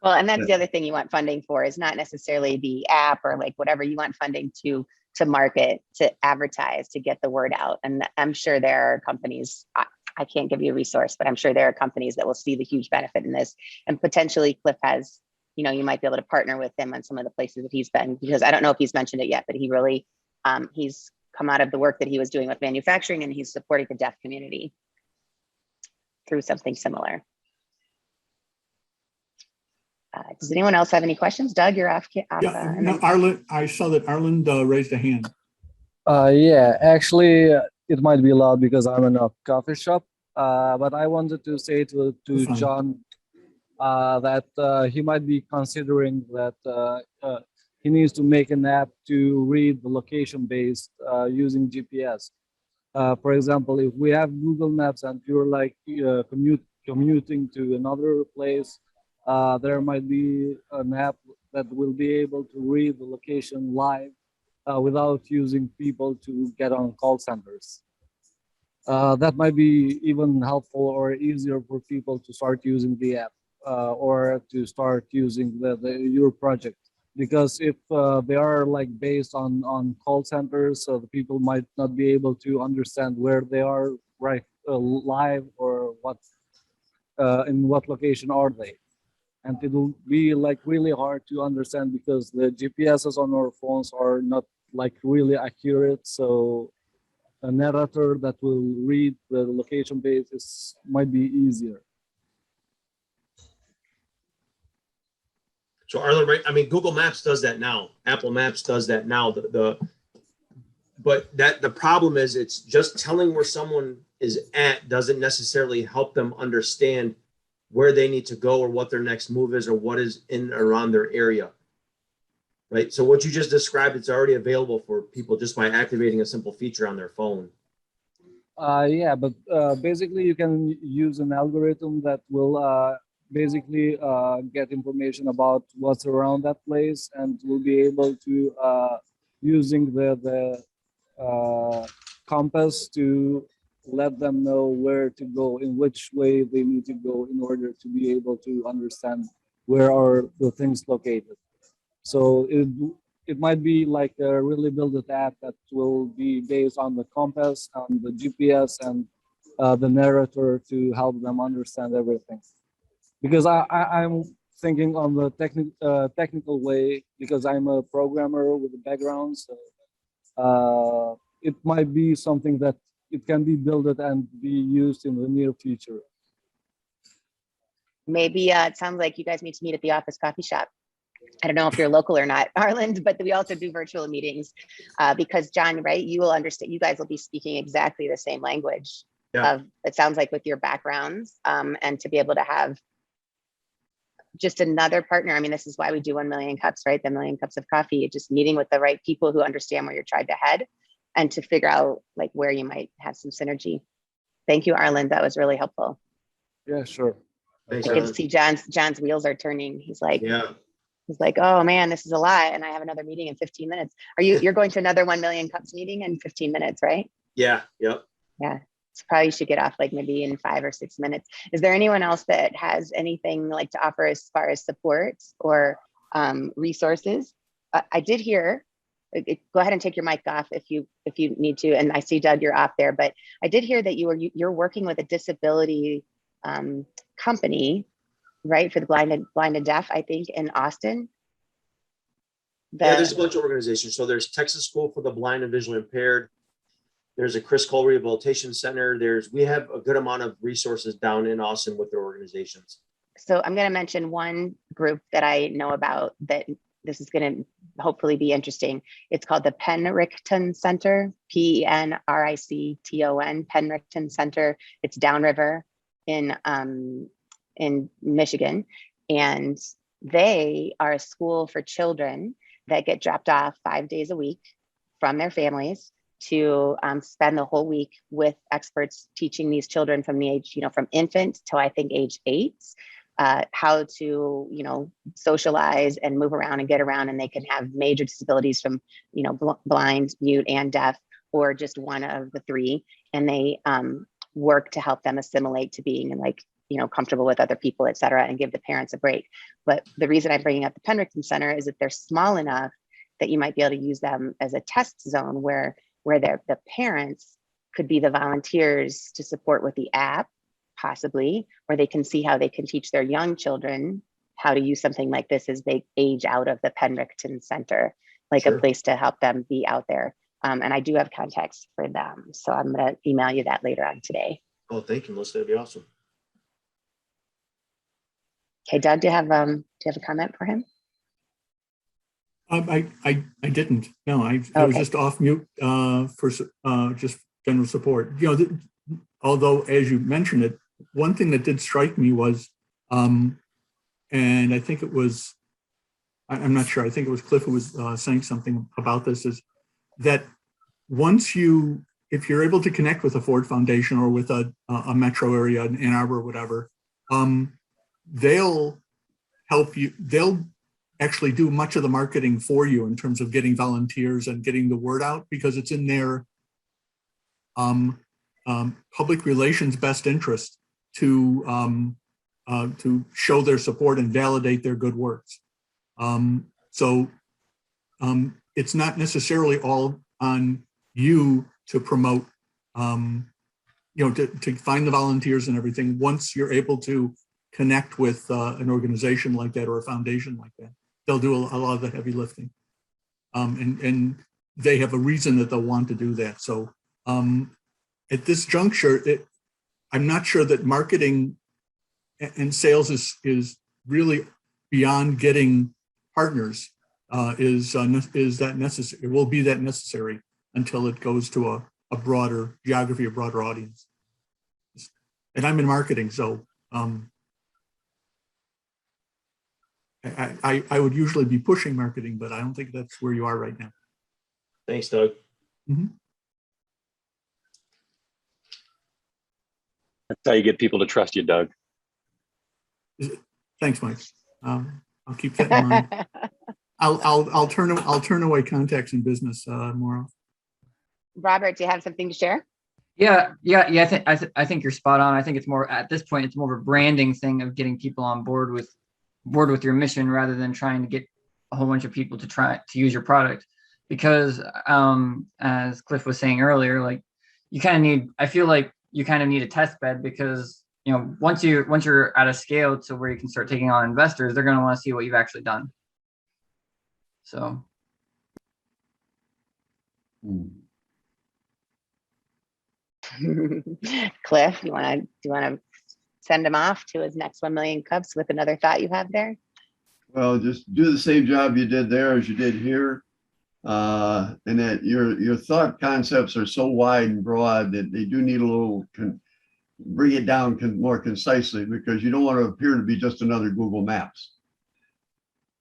Well, and that's the other thing you want funding for, is not necessarily the app or like whatever. You want funding to market, to advertise, to get the word out. And I'm sure there are companies, I can't give you a resource, but I'm sure there are companies that will see the huge benefit in this. And potentially Cliff has, you might be able to partner with him on some of the places that he's been, because I don't know if he's mentioned it yet, but he really, he's come out of the work that he was doing with manufacturing, and he's supporting the deaf community through something similar. Does anyone else have any questions? Doug, you're off. Yeah, no, Arlen, I saw that Arlen raised a hand. Yeah, actually, it might be loud because I'm in a coffee shop. But I wanted to say to Fine. John that he might be considering that he needs to make an app to read the location based using GPS. For example, if we have Google Maps and you're like commuting to another place, there might be an app that will be able to read the location live without using people to get on call centers. That might be even helpful or easier for people to start using the app or to start using your project. Because if they are like based on call centers, so the people might not be able to understand where they are live or what in what location are they. And it will be like really hard to understand because the GPSs on our phones are not like really accurate. So a narrator that will read the location basis might be easier. So Arlen, right? I mean, Google Maps does that now. Apple Maps does that now. But the problem is it's just telling where someone is at doesn't necessarily help them understand where they need to go or what their next move is or what is in or around their area. Right. So what you just described, it's already available for people just by activating a simple feature on their phone. Yeah, but basically you can use an algorithm that will basically get information about what's around that place and will be able to using the compass to let them know where to go, in which way they need to go in order to be able to understand where are the things located. So it might be like a really built app that will be based on the compass, on the GPS, and the narrator to help them understand everything. Because I'm thinking on the technical way, because I'm a programmer with a background. So it might be something that it can be built and be used in the near future. Maybe it sounds like you guys need to meet at the office coffee shop. I don't know if you're local or not, Arlen, but we also do virtual meetings because John, right? You will understand, you guys will be speaking exactly the same language. Yeah. It sounds like with your backgrounds and to be able to have just another partner. I mean, this is why we do 1 million cups, right? The million cups of coffee, just meeting with the right people who understand where you're trying to head and to figure out like where you might have some synergy. Thank you, Arlen. That was really helpful. Yeah, sure. Thanks, I can Arlen. see John's wheels are turning. He's like, Yeah. He's like, oh man, this is a lot. And I have another meeting in 15 minutes. You're going to another 1 million cups meeting in 15 minutes, right? Yeah. Yep. Yeah. So probably should get off like maybe in 5 or 6 minutes. Is there anyone else that has anything like to offer as far as support or resources? I did hear, go ahead and take your mic off if you need to. And I see Doug, you're off there, but I did hear that you're working with a disability company, right, for the blind and deaf, I think, in Austin. Yeah, there's a bunch of organizations. So there's Texas School for the Blind and Visually Impaired. There's a Chris Cole Rehabilitation Center. We have a good amount of resources down in Austin with their organizations. So I'm going to mention one group that I know about that this is going to hopefully be interesting. It's called the Penricton Center, Penricton, Penricton Center. It's downriver in Michigan. And they are a school for children that get dropped off 5 days a week from their families to spend the whole week with experts teaching these children from the age, from infant till I think age 8, how to, socialize and move around and get around. And they can have major disabilities from, blind, mute, and deaf, or just one of the three. And they work to help them assimilate to being comfortable with other people, et cetera, and give the parents a break. But the reason I'm bringing up the Penricton Center is that they're small enough that you might be able to use them as a test zone where the parents could be the volunteers to support with the app, possibly, where they can see how they can teach their young children how to use something like this as they age out of the Penricton Center, like Sure. a place to help them be out there. And I do have contacts for them. So I'm going to email you that later on today. Oh, thank you, Melissa. That'd be awesome. Okay, Doug, do you have a comment for him? I didn't. No, I was Okay. just off mute for just general support. You know, although as you mentioned it, one thing that did strike me was, and I think it was, I'm not sure. I think it was Cliff who was saying something about this, is that once if you're able to connect with a Ford Foundation or with a metro area in Ann Arbor or whatever, they'll help you. They'll actually do much of the marketing for you in terms of getting volunteers and getting the word out, because it's in their public relations best interest to show their support and validate their good works. So it's not necessarily all on you to promote, to find the volunteers and everything. Once you're able to connect with an organization like that or a foundation like that, they'll do a lot of the heavy lifting. And they have a reason that they'll want to do that. So at this juncture, I'm not sure that marketing and sales is really beyond getting partners is that necessary. It will be that necessary until it goes to a broader geography, a broader audience. And I'm in marketing, so I would usually be pushing marketing, but I don't think that's where you are right now. Thanks, Doug. Mm-hmm. That's how you get people to trust you, Doug. Thanks, Mike. I'll keep that in mind. I'll turn away contacts in business more often. Robert, do you have something to share? Yeah. I think you're spot on. I think it's more, at this point, it's more of a branding thing of getting people on board with your mission, rather than trying to get a whole bunch of people to try to use your product. Because as Cliff was saying earlier, like I feel like you kind of need a test bed, because once you're at a scale to where you can start taking on investors, they're going to want to see what you've actually done. So. Cliff, do you want to send him off to his next 1 million cups with another thought you have there? Well, just do the same job you did there as you did here. And that your thought concepts are so wide and broad that they do need a little, bring it down more concisely, because you don't want to appear to be just another Google Maps.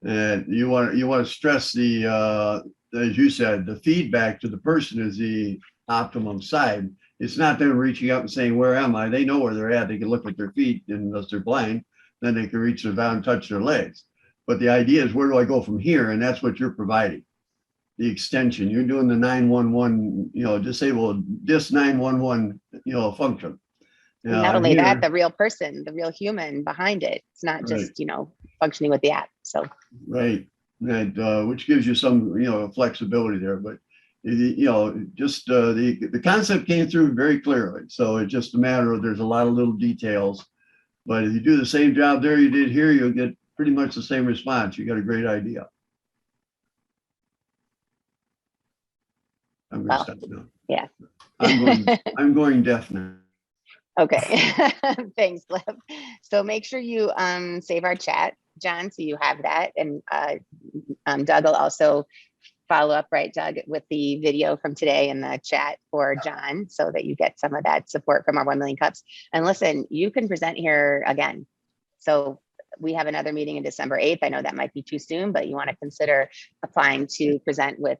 And you want to stress as you said, the feedback to the person is the optimum side. It's not them reaching out and saying, where am I? They know where they're at. They can look at their feet, and unless they're blind, then they can reach their down and touch their legs. But the idea is, where do I go from here? And that's what you're providing. The extension. You're doing the 911, disabled this 911, function. Not only that, the real person, the real human behind it. It's not just, functioning with the app. So. Right. And which gives you some, flexibility there. But, just the concept came through very clearly. So it's just a matter of, there's a lot of little details. But if you do the same job there you did here, you'll get pretty much the same response. You got a great idea. I'm going to stop now. Yeah. I'm going deaf now. Okay. Thanks, Cliff. So make sure you save our chat, John, so you have that. And Doug will also follow up, right, Doug, with the video from today in the chat for John, so that you get some of that support from our 1 million cups. And listen, you can present here again. So we have another meeting in December 8th. I know that might be too soon, but you want to consider applying to present with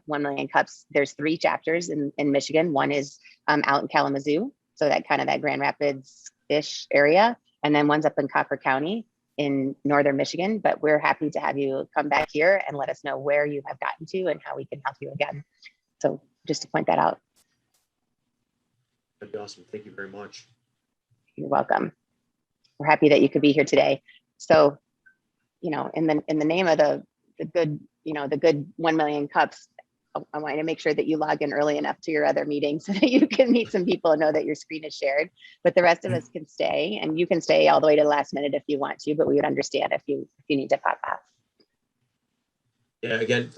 1 million cups. There's 3 chapters in Michigan. One is out in Kalamazoo, so that kind of that Grand Rapids-ish area. And then one's up in Copper County in northern Michigan. But we're happy to have you come back here and let us know where you have gotten to and how we can help you again. So just to point that out. That'd be awesome. Thank you very much. You're welcome. We're happy that you could be here today. So, in the name of the good, the good 1 million cups, I want to make sure that you log in early enough to your other meetings so that you can meet some people and know that your screen is shared. But the rest of us can stay, and you can stay all the way to the last minute if you want to, but we would understand if you need to pop off. Yeah, again,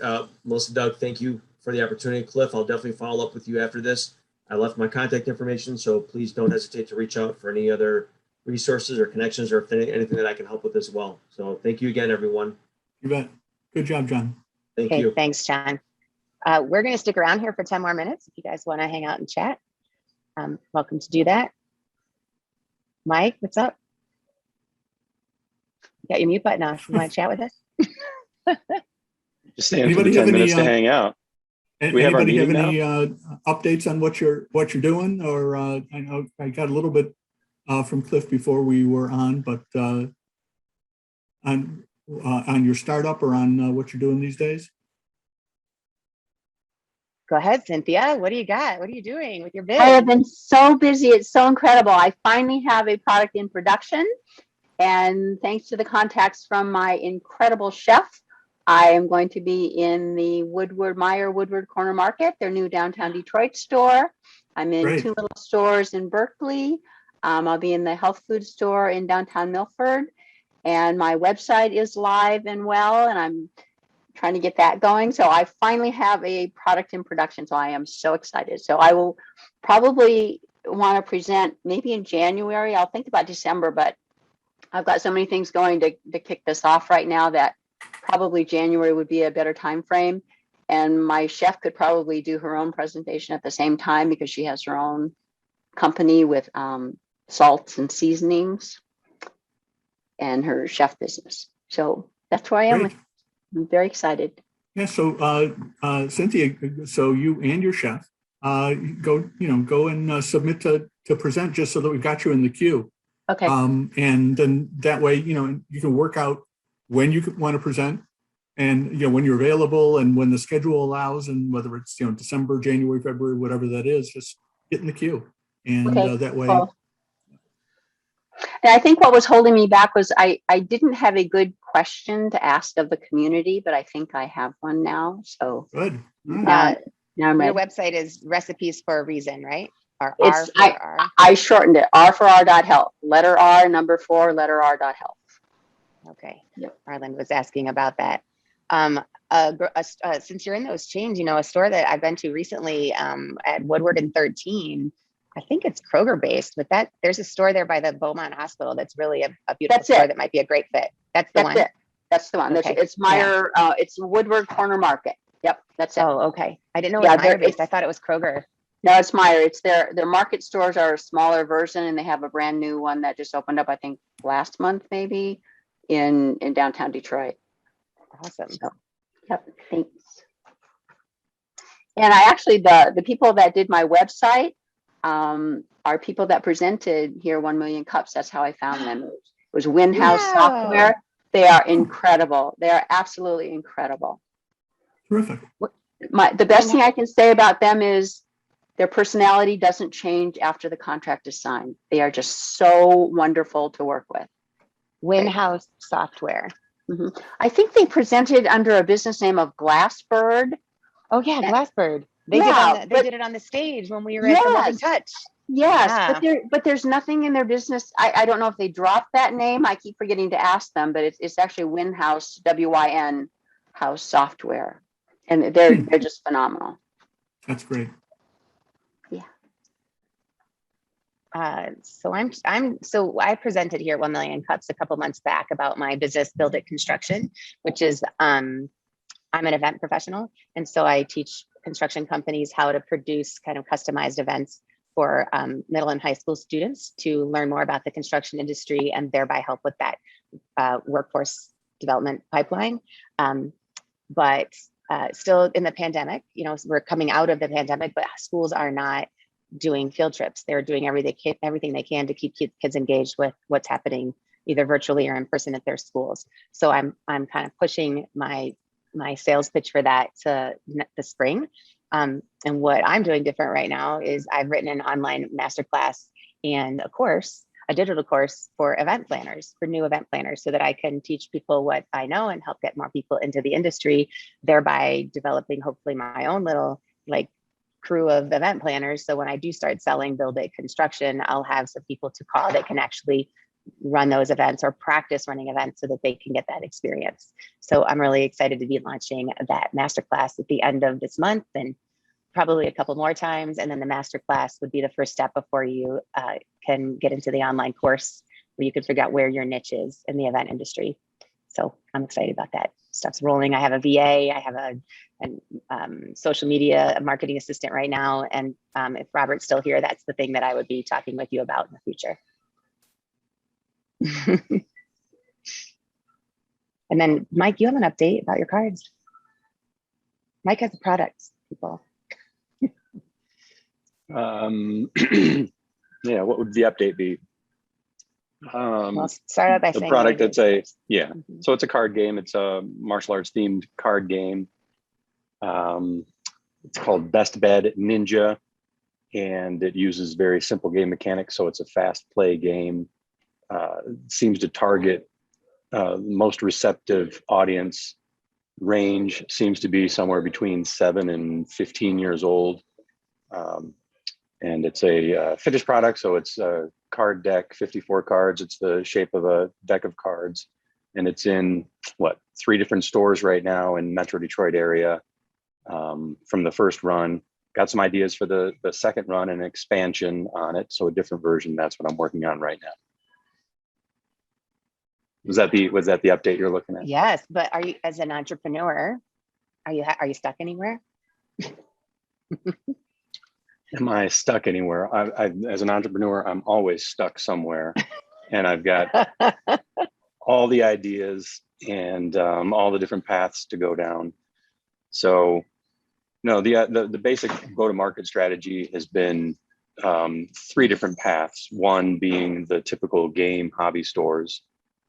Melissa, Doug, thank you for the opportunity. Cliff, I'll definitely follow up with you after this. I left my contact information, so please don't hesitate to reach out for any other resources or connections or if anything that I can help with as well. So thank you again, everyone. You bet. Good job, John. Thank Okay, you. thanks, John. We're going to stick around here for 10 more minutes. If you guys want to hang out and chat, welcome to do that. Mike, what's up? You got your mute button off. You want to chat with us? Just staying for Anybody the have 10 minutes any, to hang out. We have our Anybody have meeting any updates on what you're doing? Or I know I got a little bit from Cliff before we were on, but on your startup or on what you're doing these days? Go ahead, Cynthia. What do you got? What are you doing with your biz? I have been so busy. It's so incredible. I finally have a product in production. And thanks to the contacts from my incredible chef, I am going to be in the Woodward Corner Market, their new downtown Detroit store. I'm in Great. 2 little stores in Berkeley. I'll be in the health food store in downtown Milford. And my website is live and well, and I'm trying to get that going. So I finally have a product in production. So I am so excited. So I will probably want to present maybe in January. I'll think about December, but I've got so many things going to kick this off right now that probably January would be a better time frame. And my chef could probably do her own presentation at the same time because she has her own company with salts and seasonings and her chef business. So that's where I am. Great. I'm very excited. Yeah. So Cynthia, so you and your chef go and submit to present just so that we've got you in the queue. Okay. And then that way, you can work out when you want to present and, when you're available and when the schedule allows, and whether it's, December, January, February, whatever that is, just get in the queue. And Okay, that way. cool. And I think what was holding me back was I didn't have a good question to ask of the community, but I think I have one now. So Good. All right. now I'm Your ready. website is Recipes for a Reason, right? Or R It's for R. I shortened it. R for R.health. Letter R, number 4, letter R.health. Okay. Yep. Arlen was asking about that. Since you're in those chains, a store that I've been to recently at Woodward and 13, I think it's Kroger based, but there's a store there by the Beaumont Hospital that's really a beautiful That's store it. that might be a great fit. That's the one. It. That's the one. Okay. It's Meyer. It's Woodward Corner Market. Yep, that's it. Oh, okay. I didn't know Yeah, it was Meyer based. it's- I thought it was Kroger. No, it's Meyer. It's their market stores are a smaller version, and they have a brand new one that just opened up, I think, last month maybe in downtown Detroit. Awesome. So, yep, thanks. And I actually the people that did my website are people that presented here 1 Million Cups. That's how I found them. It was Winhouse Wow. Software. They are incredible. They are absolutely incredible. Terrific. The best thing I can say about them is their personality doesn't change after the contract is signed. They are just so wonderful to work with. Winhouse Software. I think they presented under a business name of Glassbird. Oh yeah, Glassbird. They did it on the stage when we were at the Love and Touch. Yes, Yeah. but there's nothing in their business. I don't know if they dropped that name. I keep forgetting to ask them, but it's actually Winhouse, WIN House Software, and they're just phenomenal. That's great. So I presented here at 1 Million Cups a couple months back about my business Build It Construction, which is I'm an event professional, and so I teach construction companies how to produce kind of customized events for middle and high school students to learn more about the construction industry and thereby help with that workforce development pipeline. But still in the pandemic, we're coming out of the pandemic, but schools are not doing field trips. They're doing everything they can to keep kids engaged with what's happening either virtually or in person at their schools. So I'm kind of pushing my sales pitch for that to the spring. And what I'm doing different right now is I've written an online masterclass and a digital course for event planners, for new event planners, so that I can teach people what I know and help get more people into the industry, thereby developing hopefully my own little crew of event planners. So when I do start selling Build It Construction, I'll have some people to call that can actually run those events or practice running events so that they can get that experience. So I'm really excited to be launching that masterclass at the end of this month, and probably a couple more times. And then the masterclass would be the first step before you can get into the online course where you can figure out where your niche is in the event industry. So I'm excited about that. Stuff's rolling. I have a VA, I have a social media marketing assistant right now. And if Robert's still here, that's the thing that I would be talking with you about in the future. And then Mike, you have an update about your cards. Mike has the products, people. Yeah, what would the update be? Well, start out by The saying product, what it it's so it's a card game. It's a martial arts themed card game. It's called Best Bed Ninja, and it uses very simple game mechanics. So it's a fast play game. Seems to target most receptive audience range seems to be somewhere between 7 and 15 years old. And it's a finished product. So it's a card deck, 54 cards. It's the shape of a deck of cards. And it's in 3 different stores right now in Metro Detroit area from the first run. Got some ideas for the second run and expansion on it. So a different version. That's what I'm working on right now. Was that the update you're looking at? Yes, but are you, as an entrepreneur, are you stuck anywhere? Am I stuck anywhere? As an entrepreneur, I'm always stuck somewhere, and I've got all the ideas and all the different paths to go down. So, no, the basic go-to-market strategy has been 3 different paths. 1 being the typical game hobby stores,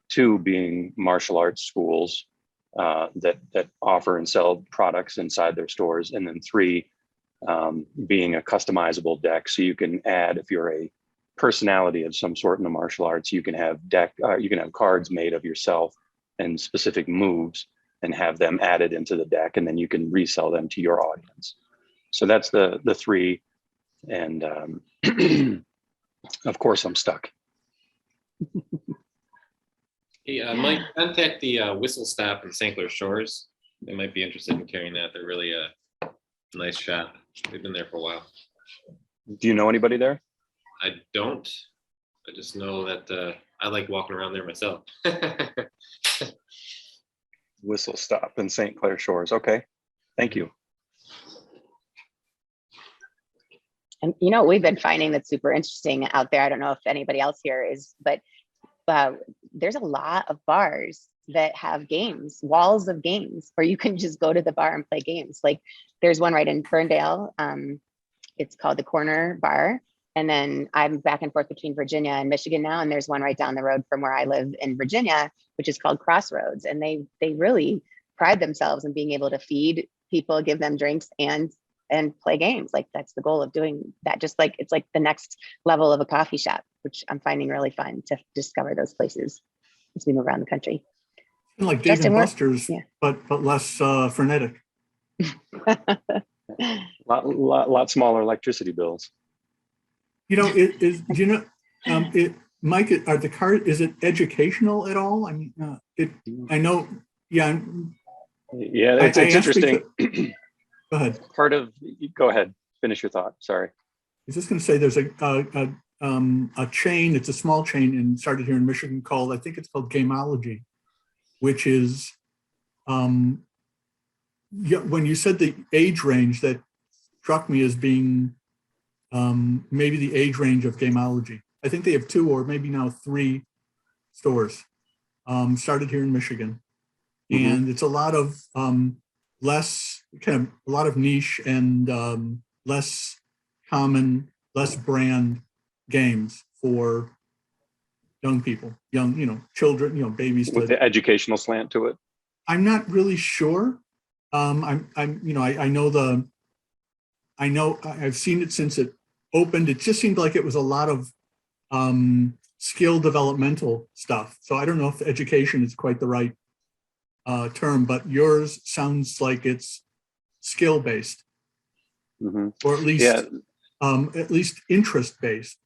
2 being martial arts schools that offer and sell products inside their stores, and then 3 being a customizable deck. So you can add, if you're a personality of some sort in the martial arts, you can have cards made of yourself and specific moves and have them added into the deck, and then you can resell them to your audience. So that's the 3. And of course I'm stuck. Hey, Mike, contact the Whistle Stop in St. Clair Shores. They might be interested in carrying that. They're really a nice shop. They've been there for a while. Do you know anybody there? I don't. I just know that I like walking around there myself. Whistle Stop in St. Clair Shores. Okay, thank you. And we've been finding that's super interesting out there. I don't know if anybody else here is, but there's a lot of bars that have games, walls of games, where you can just go to the bar and play games. Like there's one right in Ferndale. It's called the Corner Bar. And then I'm back and forth between Virginia and Michigan now. And there's one right down the road from where I live in Virginia, which is called Crossroads. And they really pride themselves in being able to feed people, give them drinks and play games. Like that's the goal of doing that. Just like it's like the next level of a coffee shop, which I'm finding really fun to discover those places as we move around the country. Like Dave Justin, and Buster's, yeah. but less frenetic. Lot smaller electricity bills. It is. Mike, are the cards? Is it educational at all? I mean, I know. Yeah. Yeah, it's interesting. Go ahead. Go ahead. Finish your thought. Sorry. I was just going to say there's a chain. It's a small chain and started here in Michigan called, I think it's called Gameology, which is when you said the age range, that struck me as being maybe the age range of Gameology. I think they have 2 or maybe now 3 stores started here in Michigan. Mm-hmm. And it's a lot of a lot of niche and less common, less brand games for young people, children, babies. With the educational slant to it. I'm not really sure. I've seen it since it opened. It just seemed like it was a lot of skill developmental stuff. So I don't know if education is quite the right term, but yours sounds like it's skill based, mm-hmm. Or at least interest based.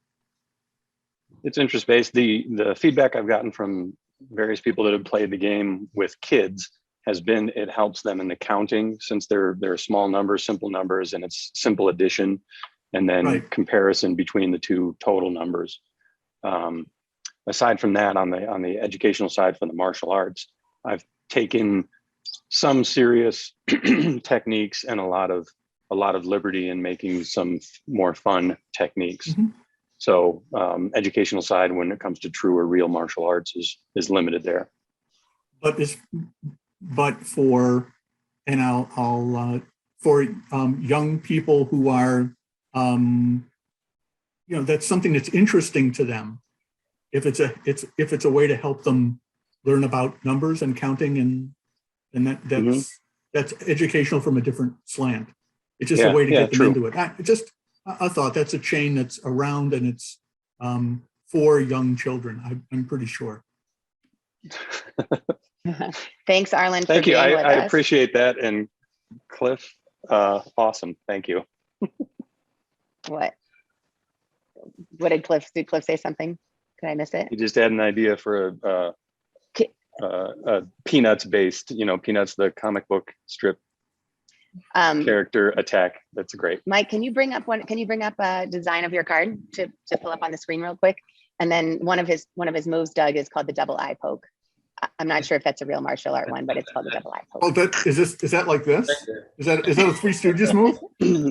It's interest based. The feedback I've gotten from various people that have played the game with kids has been it helps them in the counting, since they're small numbers, simple numbers, and it's simple addition and then Right. comparison between the two total numbers. Aside from that, on the educational side for the martial arts, I've taken some serious techniques and a lot of liberty in making some more fun techniques. Mhm. So educational side, when it comes to true or real martial arts, is limited there. But for, and I'll for young people who are, that's something that's interesting to them. If it's a way to help them learn about numbers and counting, and that's educational from a different slant. It's just a way to get them into it. I thought that's a chain that's around, and it's for young children. I'm pretty sure. Thanks, Arlen. Thank for you. being with I us. appreciate that. And Cliff, awesome. Thank you. What did Cliff say something? Did I miss it? You just had an idea for a Peanuts based, Peanuts, the comic book strip character attack. That's great. Mike, can you bring up a design of your card to pull up on the screen real quick? And then one of his moves, Doug, is called the double eye poke. I'm not sure if that's a real martial art one, but it's called the double eye poke. Oh, is that like this? Is that a Three Stooges move?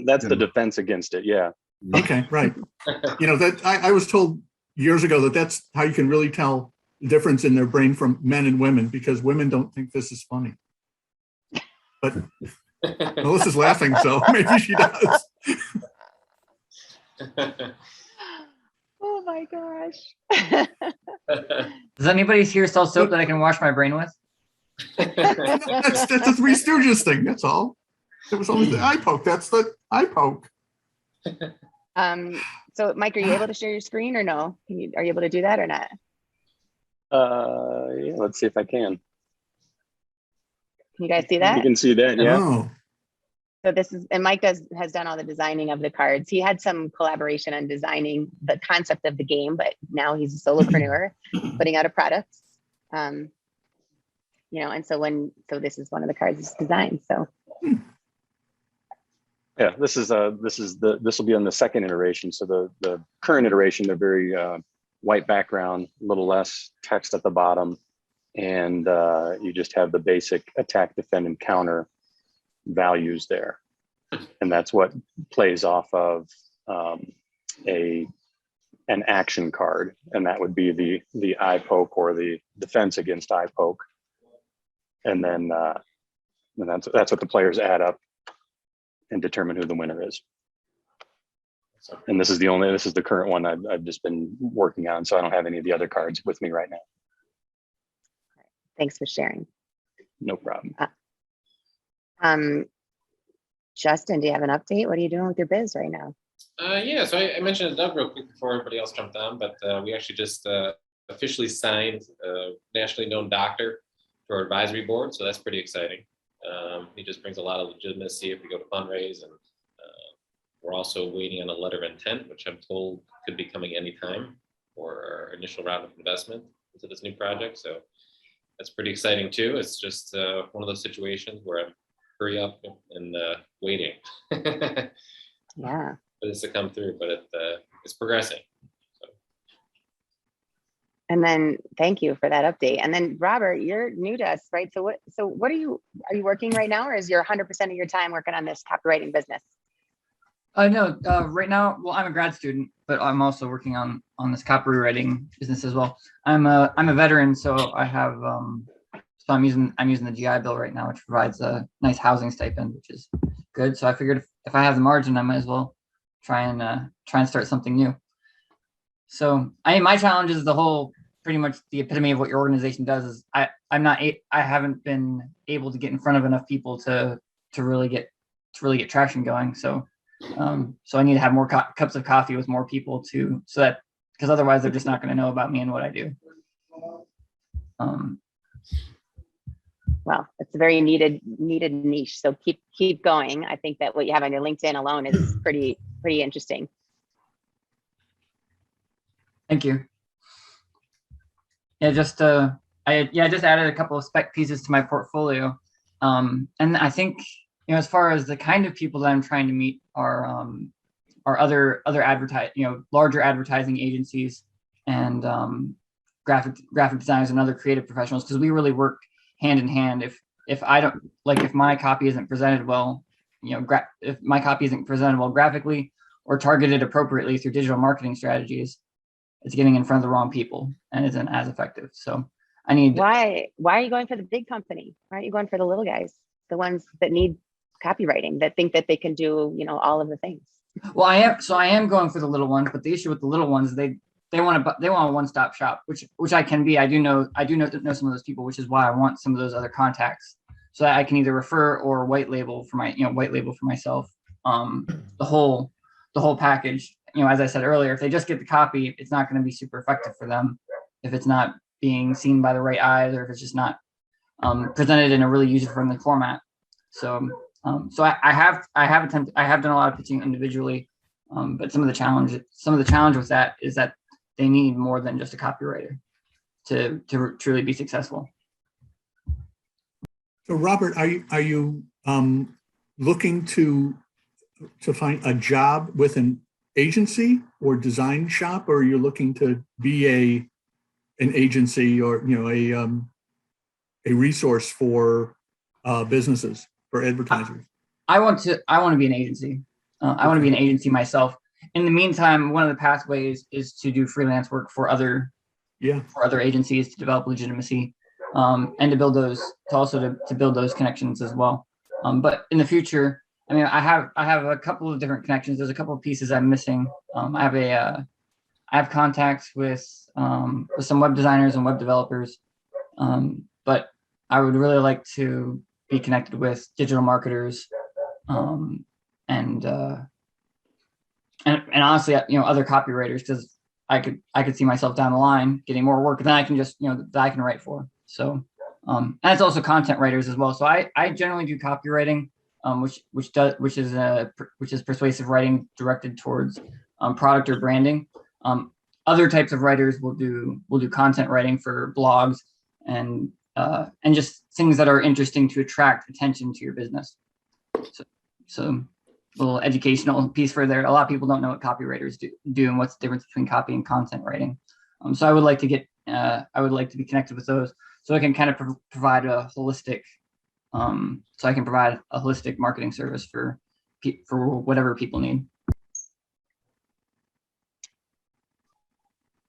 That's the defense against it. Yeah. Okay, right. That I was told years ago that's how you can really tell the difference in their brain from men and women, because women don't think this is funny. But Melissa's laughing, so maybe she does. Oh my gosh. Does anybody here sell soap that I can wash my brain with? That's the Three Stooges thing. That's all. It was always the eye poke. That's the eye poke. So Mike, are you able to share your screen or no? Are you able to do that or not? Yeah, let's see if I can. Can you guys see that? You can see that, yeah. Oh. So and Mike has done all the designing of the cards. He had some collaboration on designing the concept of the game, but now he's a solopreneur putting out a product. And so this is one of the cards he's designed. So yeah, this will be on the second iteration. So the current iteration, they're very white background, a little less text at the bottom, and you just have the basic attack, defend, and counter values there, and that's what plays off of an action card, and that would be the eye poke or the defense against eye poke, and then that's what the players add up and determine who the winner is. And this is the current one I've just been working on, so I don't have any of the other cards with me right now. thanks for sharing. No problem. Justin, do you have an update? What are you doing with your biz right now? Yeah, so I mentioned it Doug real quick before everybody else jumped on, but we actually just officially signed a nationally known doctor to our advisory board, so that's pretty exciting. He just brings a lot of legitimacy if we go to fundraise, and we're also waiting on a letter of intent, which I'm told could be coming anytime for our initial round of investment into this new project. So that's pretty exciting too. It's just one of those situations where I'm hurry up and waiting. Yeah. For this to come through, but it's progressing. So. And then thank you for that update. And then Robert, you're new to us, right? So what are you working right now, or is your 100% of your time working on this copywriting business? No, right now, well, I'm a grad student, but I'm also working on this copywriting business as well. I'm a veteran, so I have so I'm using the GI Bill right now, which provides a nice housing stipend, which is good. So I figured if I have the margin, I might as well try and start something new. So my challenge is pretty much the epitome of what your organization does is I haven't been able to get in front of enough people to really get traction going. So I need to have more cups of coffee with more people because otherwise they're just not going to know about me and what I do. Well, it's a very needed niche. So keep going. I think that what you have on your LinkedIn alone is pretty interesting. Thank you. Yeah, I just added a couple of spec pieces to my portfolio. And I think, as far as the kind of people that I'm trying to meet are other larger advertising agencies and graphic designers and other creative professionals, because we really work hand in hand. If I don't if my copy isn't presented well, if my copy isn't presented well graphically or targeted appropriately through digital marketing strategies, it's getting in front of the wrong people and isn't as effective. So I need. Why are you going for the big company? Why aren't you going for the little guys, the ones that need copywriting, that think that they can do, all of the things? Well, I am going for the little ones, but the issue with the little ones is they want a one-stop shop, which I can be. I do know some of those people, which is why I want some of those other contacts, so that I can either refer or white label for myself. The whole package. As I said earlier, if they just get the copy, it's not going to be super effective for them if it's not being seen by the right eyes, or if it's just not presented in a really user-friendly format. So I have done a lot of pitching individually, but some of the challenge with that is that they need more than just a copywriter to truly be successful. So Robert, are you looking to find a job with an agency or design shop, or you're looking to be an agency or a resource for businesses, for advertisers? I want to be an agency. I want to be an agency myself. In the meantime, one of the pathways is to do freelance work for other agencies to develop legitimacy, and to build those connections as well. But in the future, I have a couple of different connections. There's a couple of pieces I'm missing. I have contacts with some web designers and web developers, but I would really like to be connected with digital marketers, and honestly, other copywriters, because I could see myself down the line getting more work than I can just that I can write for. So, and it's also content writers as well. So I generally do copywriting, which is persuasive writing directed towards product or branding. Other types of writers will do content writing for blogs and just things that are interesting to attract attention to your business. So a little educational piece for there. A lot of people don't know what copywriters do and what's the difference between copy and content writing. So I would like to be connected with those, so I can kind of provide a holistic, marketing service for whatever people need.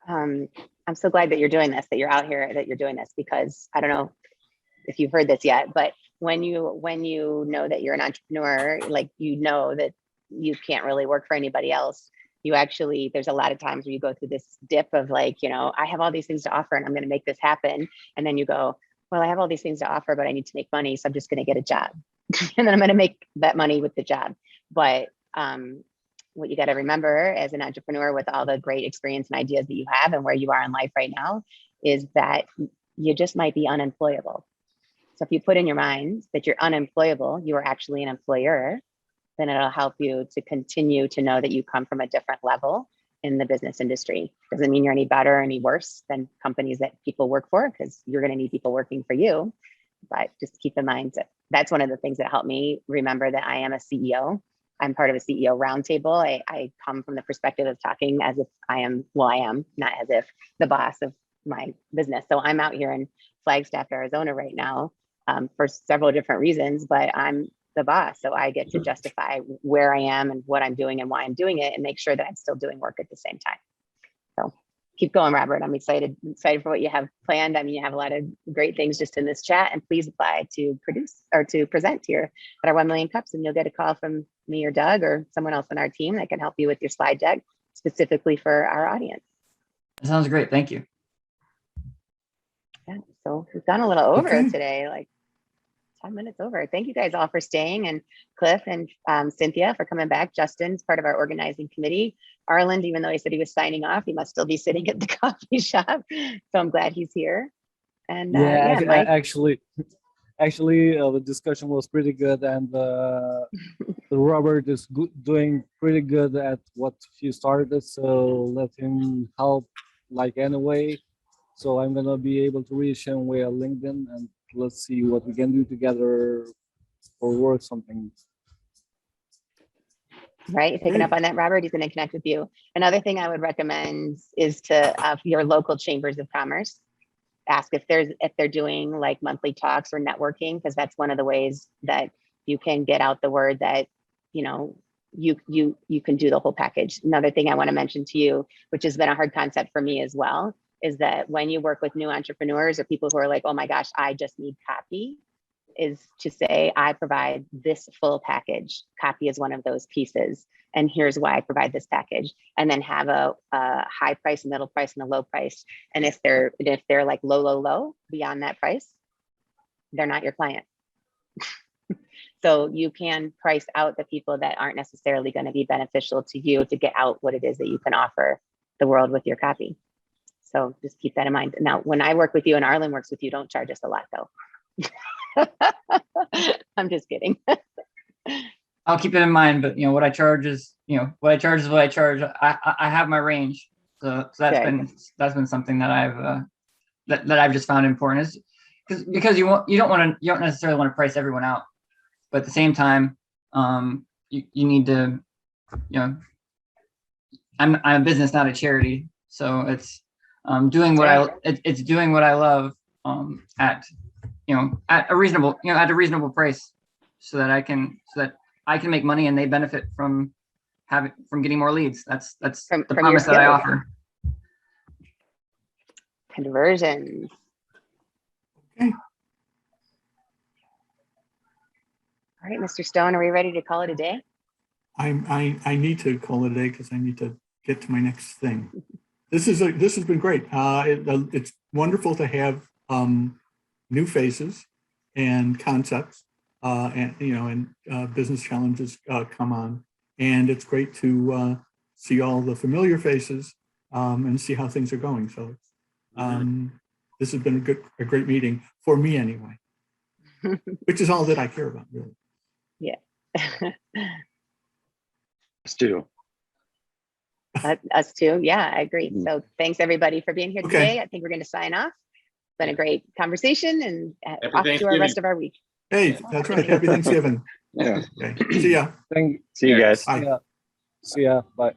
I'm so glad that you're doing this, that you're out here, that you're doing this, because I don't know if you've heard this yet, but when you know that you're an entrepreneur, that you can't really work for anybody else. There's a lot of times where you go through this dip of I have all these things to offer and I'm going to make this happen. And then you go, well, I have all these things to offer, but I need to make money. So I'm just going to get a job and then I'm going to make that money with the job. But what you got to remember as an entrepreneur, with all the great experience and ideas that you have and where you are in life right now, is that you just might be unemployable. So if you put in your mind that you're unemployable, you are actually an employer, then it'll help you to continue to know that you come from a different level in the business industry. Doesn't mean you're any better or any worse than companies that people work for, because you're going to need people working for you. But just keep in mind that that's one of the things that helped me remember that I am a CEO. I'm part of a CEO roundtable. I come from the perspective of talking as if I am, not as if, the boss of my business. So I'm out here in Flagstaff, Arizona right now, for several different reasons, but I'm the boss. So I get to justify where I am and what I'm doing and why I'm doing it, and make sure that I'm still doing work at the same time. So keep going, Robert. I'm excited for what you have planned. You have a lot of great things just in this chat, and please apply to produce or to present here at our 1 Million Cups, and you'll get a call from me or Doug or someone else on our team that can help you with your slide deck specifically for our audience. That sounds great. Thank you. Yeah, so we've gone a little over Okay. today, like 10 minutes over. Thank you guys all for staying, and Cliff and Cynthia for coming back. Justin's part of our organizing committee. Arland, even though he said he was signing off, he must still be sitting at the coffee shop. So I'm glad he's here. And Mike. Actually, the discussion was pretty good, and Robert is doing pretty good at what he started. So let him help, anyway. So I'm gonna be able to reach him via LinkedIn, and let's see what we can do together or work something. Right, picking up on that, Robert, he's gonna connect with you. Another thing I would recommend is to your local chambers of commerce. Ask if they're doing like monthly talks or networking, because that's one of the ways that you can get out the word that, you know, you can do the whole package. Another thing I want to mention to you, which has been a hard concept for me as well, is that when you work with new entrepreneurs or people who are like, oh my gosh, I just need copy, is to say, I provide this full package. Copy is one of those pieces. And here's why I provide this package. And then have a high price, middle price, and a low price. And if they're like low beyond that price, they're not your client. So you can price out the people that aren't necessarily going to be beneficial to you to get out what it is that you can offer the world with your copy. So just keep that in mind. Now, when I work with you and Arlen works with you, don't charge us a lot though. I'm just kidding. I'll keep it in mind, but what I charge is, what I charge is what I charge. I have my range. So that's been something that I've just found important, is because you don't necessarily want to price everyone out, but at the same time, you need to, I'm a business, not a charity. So it's doing what it's doing what I love at a reasonable price, so that I can make money and they benefit from getting more leads. That's the promise that I offer. Conversions. Okay. All right, Mr. Stone, are we ready to call it a day? I need to call it a day because I need to get to my next thing. This has been great. It's wonderful to have new faces and concepts and business challenges come on, and it's great to see all the familiar faces and see how things are going. So this has been a great meeting for me anyway, which is all that I care about, really. Yeah. Us too. Us too. Yeah, I agree. So thanks everybody for being here today. I think we're going to sign off. It's been a great conversation, and off to our rest of our week. Hey, that's right. Happy Thanksgiving. Yeah. Okay. See ya. Thank See you guys. Bye. See ya. Bye.